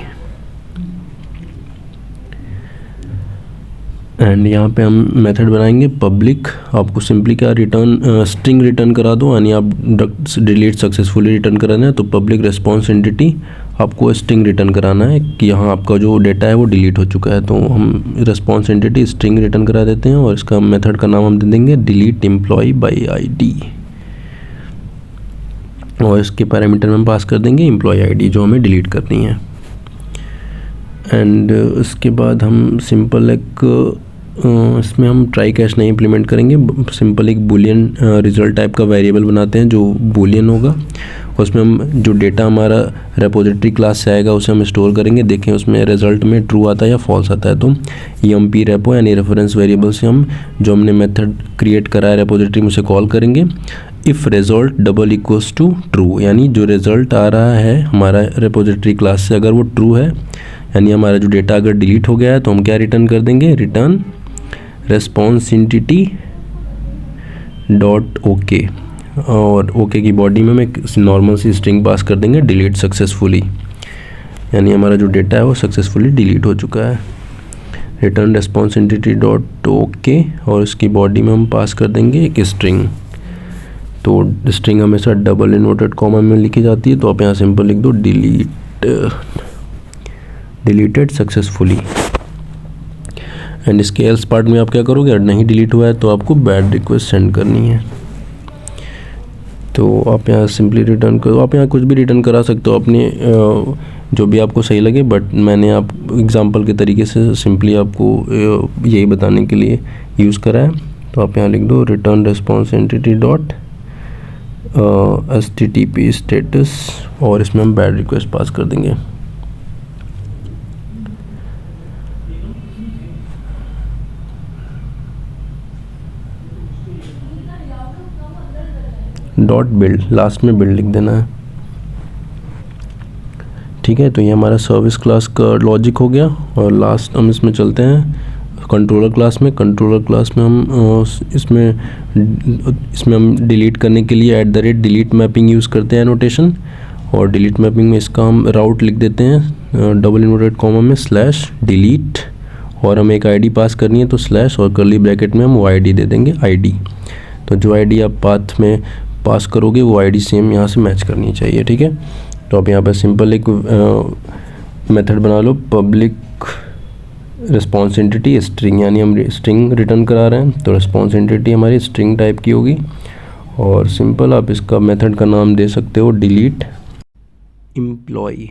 एंड यहाँ पे हम मेथड बनाएंगे पब्लिक, आपको सिंपली क्या रिटर्न स्ट्रिंग रिटर्न करा दो, यानी आप डिलीट सक्सेसफुली रिटर्न कराना है तो पब्लिक रेस्पॉन्स एंटिटी आपको स्ट्रिंग रिटर्न कराना है कि यहाँ आपका जो डेटा है वो डिलीट हो चुका है। तो हम रेस्पॉन्स एंटिटी स्ट्रिंग रिटर्न करा देते हैं, और इसका मेथड का नाम हम दे देंगे डिलीट एम्प्लॉय बाय आईडी, और इसके पैरामीटर में हम पास कर देंगे एम्प्लॉय आईडी जो हमें डिलीट करनी है। एंड इसके बाद हम सिंपल एक इसमें हम ट्राई कैश नहीं इम्प्लीमेंट करेंगे, सिंपल एक बूलियन रिजल्ट टाइप का वेरिएबल बनाते हैं जो बूलियन होगा। उसमें हम जो डेटा हमारा रेपोजिटरी क्लास से आएगा उसे हम स्टोर करेंगे, देखें उसमें रिजल्ट में ट्रू आता है या फॉल्स आता है। तो EMP रेपो यानी रेफरेंस वेरिएबल से हम जो हमने मेथड क्रिएट करा है रेपोजिटरी में उसे कॉल करेंगे। If result double equals to true, यानी जो रिजल्ट आ रहा है हमारा रेपोजिटरी क्लास से अगर वो ट्रू है, यानी हमारा जो डेटा अगर डिलीट हो गया है तो हम क्या रिटर्न कर देंगे, return response entity dot okay, और ओके की बॉडी में हम नॉर्मल सी स्ट्रिंग पास कर देंगे डिलीट सक्सेसफुली, यानी हमारा जो डेटा है वो सक्सेसफुली डिलीट हो चुका है। Return response entity dot okay, और इसकी बॉडी में हम पास कर देंगे एक स्ट्रिंग। तो स्ट्रिंग हमेशा डबल इन्वर्टेड कॉमा में लिखी जाती है, तो आप यहाँ सिंपल लिख दो डिलीटेड सक्सेसफुली। एंड इसके एल्स पार्ट में आप क्या करोगे, अगर नहीं डिलीट हुआ है तो आपको बैड रिक्वेस्ट सेंड करनी है। तो आप यहाँ सिंपली रिटर्न करो, आप यहाँ कुछ भी रिटर्न करा सकते हो अपने जो भी आपको सही लगे, बट मैंने आप एग्जांपल के तरीके से सिंपली आपको यही बताने के लिए यूज़ करा है। तो आप यहाँ लिख दो return response entity dot HTTP status, और इसमें हम बैड रिक्वेस्ट पास कर देंगे। डॉट बिल्ड, लास्ट में बिल्ड लिख देना है। ठीक है, तो ये हमारा सर्विस क्लास का लॉजिक हो गया। और लास्ट हम इसमें चलते हैं कंट्रोलर क्लास में। कंट्रोलर क्लास में हम इसमें हम डिलीट करने के लिए @delete मैपिंग यूज़ करते हैं एनोटेशन। और डिलीट मैपिंग में इसका हम राउट लिख देते हैं डबल इन्वर्टेड कॉमा में /delete, और हमें एक आईडी पास करनी है तो स्लैश और कर्ली ब्रैकेट में हम वो आईडी दे देंगे आईडी। तो जो आईडी आप पाथ में पास करोगे वो आईडी सेम यहाँ से मैच करनी चाहिए। ठीक है, तो आप यहाँ पर सिंपल एक मेथड बना लो, पब्लिक रिस्पॉन्स एंटिटी स्ट्रिंग, यानी हम स्ट्रिंग रिटर्न करा रहे हैं तो रिस्पॉन्स एंटिटी हमारी स्ट्रिंग टाइप की होगी। और सिंपल आप इसका मेथड का नाम दे सकते हो डिलीट एम्प्लॉई।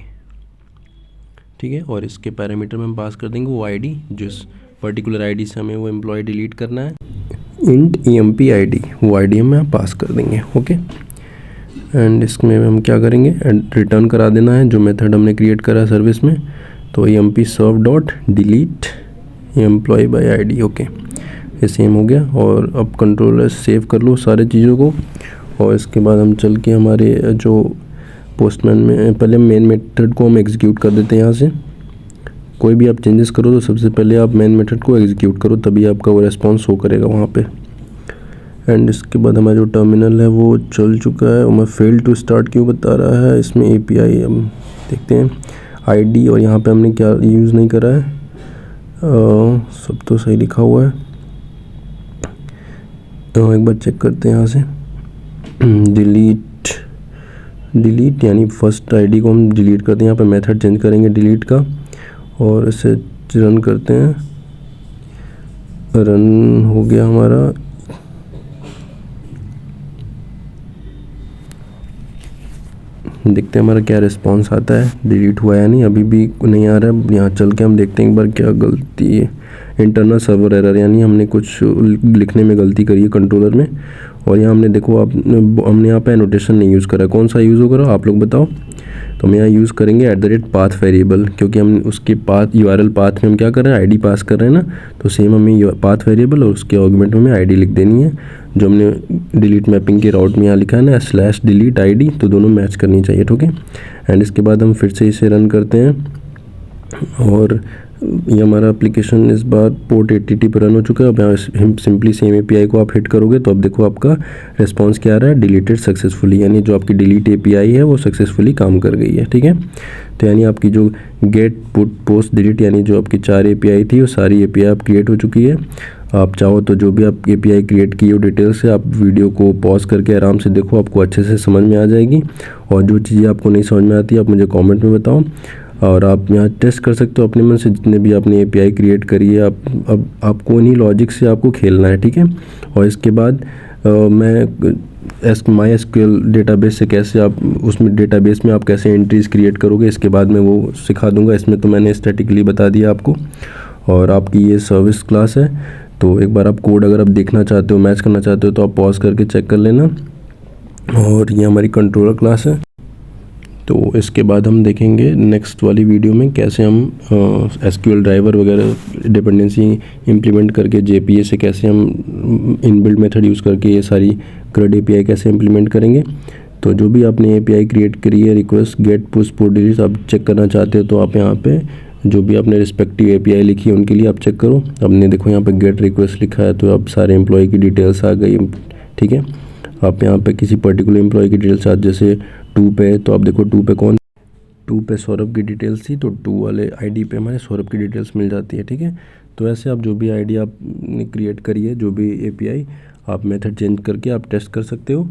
ठीक है, और इसके पैरामीटर में हम पास कर देंगे वो आईडी, जिस पर्टिकुलर आईडी से हमें वो एम्प्लॉय डिलीट करना है, इंट emp id, वो आईडी हम यहाँ पास कर देंगे। ओके, एंड इसमें हम क्या करेंगे, रिटर्न करा देना है जो मेथड हमने क्रिएट करा है सर्विस में, तो emp serve dot delete employ by ID. Okay, ये सेम हो गया। और अब कंट्रोलर सेव कर लो सारे चीज़ों को। और इसके बाद हम चल के हमारे जो पोस्टमैन में पहले मेन मेथड को हम एग्जीक्यूट कर देते हैं। यहाँ से कोई भी आप चेंजेस करो तो सबसे पहले आप मेन मेथड को एग्जीक्यूट करो, तभी आपका वो रेस्पॉन्स शो करेगा वहाँ पे। एंड इसके बाद हमारा जो टर्मिनल है वो चल चुका है। और मैं फेल टू स्टार्ट क्यों बता रहा है, इसमें API हम देखते हैं आईडी, और यहाँ पे हमने क्या यूज़ नहीं करा है, सब तो सही लिखा हुआ है। तो एक बार चेक करते हैं यहाँ से, डिलीट यानी फर्स्ट आईडी को हम डिलीट करते हैं। यहाँ पे मेथड चेंज करेंगे डिलीट का, और इसे रन करते हैं। रन हो गया हमारा। देखते हैं हमारा क्या रिस्पॉन्स आता है, डिलीट हुआ है नहीं, अभी भी नहीं आ रहा है। यहाँ चल के हम देखते हैं एक बार क्या गलती है, इंटरनल सर्वर एरर, यानी हमने कुछ लिखने में गलती करी है कंट्रोलर में। और यहाँ हमने देखो हमने यहाँ पे एनोटेशन नहीं यूज़ करा, कौन सा यूज़ होगा आप लोग बताओ। तो हम यहाँ यूज़ करेंगे @path वेरिएबल, क्योंकि हम उसके पाथ URL पाथ में हम क्या कर रहे हैं, आईडी पास कर रहे हैं ना, तो सेम हमें पाथ वेरिएबल और उसके आर्गुमेंट में हमें आईडी लिख देनी है, जो हमने डिलीट मैपिंग के राउट में यहाँ लिखा है ना /delete id, तो दोनों मैच करनी चाहिए। ठीक है, एंड इसके बाद हम फिर से इसे रन करते हैं। और ये हमारा एप्लीकेशन इस बार पोर्ट 80T पर रन हो चुका है। अब यहाँ सिंपली सेम API को आप हिट करोगे तो अब देखो आपका रिस्पॉन्स क्या आ रहा है, डिलीटेड सक्सेसफुली, यानी जो आपकी डिलीट API है वो सक्सेसफुली काम कर गई है। ठीक है, तो यानी आपकी जो गेट पुट पोस्ट डिलीट यानी जो आपकी 4 API थी वो सारी API आप क्रिएट हो चुकी है। आप चाहो तो जो भी आप API क्रिएट की हो डिटेल से आप वीडियो को पॉज करके आराम से देखो, आपको अच्छे से समझ में आ जाएगी। और जो चीज़ें आपको नहीं समझ में आती आप मुझे कमेंट में बताओ, और आप यहाँ टेस्ट कर सकते हो अपने मन से, जितने भी आपने API क्रिएट करी है। अब आपको उन्हीं लॉजिक से आपको खेलना है। ठीक है, और इसके बाद मैं MySQL डेटाबेस से कैसे आप उसमें डेटाबेस में आप कैसे एंट्रीज़ क्रिएट करोगे इसके बाद मैं वो सिखा दूंगा। इसमें तो मैंने स्टैटिकली बता दिया आपको। और आपकी ये सर्विस क्लास है, तो एक बार आप कोड अगर आप देखना चाहते हो, मैच करना चाहते हो, तो आप पॉज करके चेक कर लेना। और ये हमारी कंट्रोलर क्लास है। तो इसके बाद हम देखेंगे नेक्स्ट वाली वीडियो में कैसे हम SQL ड्राइवर वगैरह डिपेंडेंसी इम्प्लीमेंट करके JPA से कैसे हम इनबिल्ट मेथड यूज़ करके ये सारी CRUD API कैसे इम्प्लीमेंट करेंगे। तो जो भी आपने API क्रिएट करी है, request get push put delete आप चेक करना चाहते हो तो आप यहाँ पे जो भी आपने रिस्पेक्टिव API लिखी है उनके लिए आप चेक करो। आपने देखो यहाँ पे गेट रिक्वेस्ट लिखा है, तो अब सारे एम्प्लॉय की डिटेल्स आ गई। ठीक है, आप यहाँ पे किसी पर्टिकुलर एम्प्लॉय की डिटेल्स आज जैसे 2 पे, तो आप देखो 2 पे कौन, 2 पे सौरभ की डिटेल्स थी, तो 2 वाले आईडी पे हमारे सौरभ की डिटेल्स मिल जाती है। ठीक है, तो ऐसे आप जो भी आईडी आपने क्रिएट करी है, जो भी API आप मेथड चेंज करके आप टेस्ट कर सकते हो।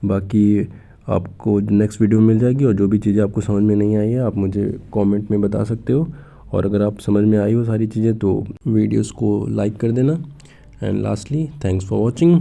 बाकी आपको नेक्स्ट वीडियो मिल जाएगी, और जो भी चीज़ें आपको समझ में नहीं आई है आप मुझे कमेंट में बता सकते हो। और अगर आप समझ में आई हो सारी चीज़ें तो वीडियोस को लाइक कर देना। And lastly thanks for watching.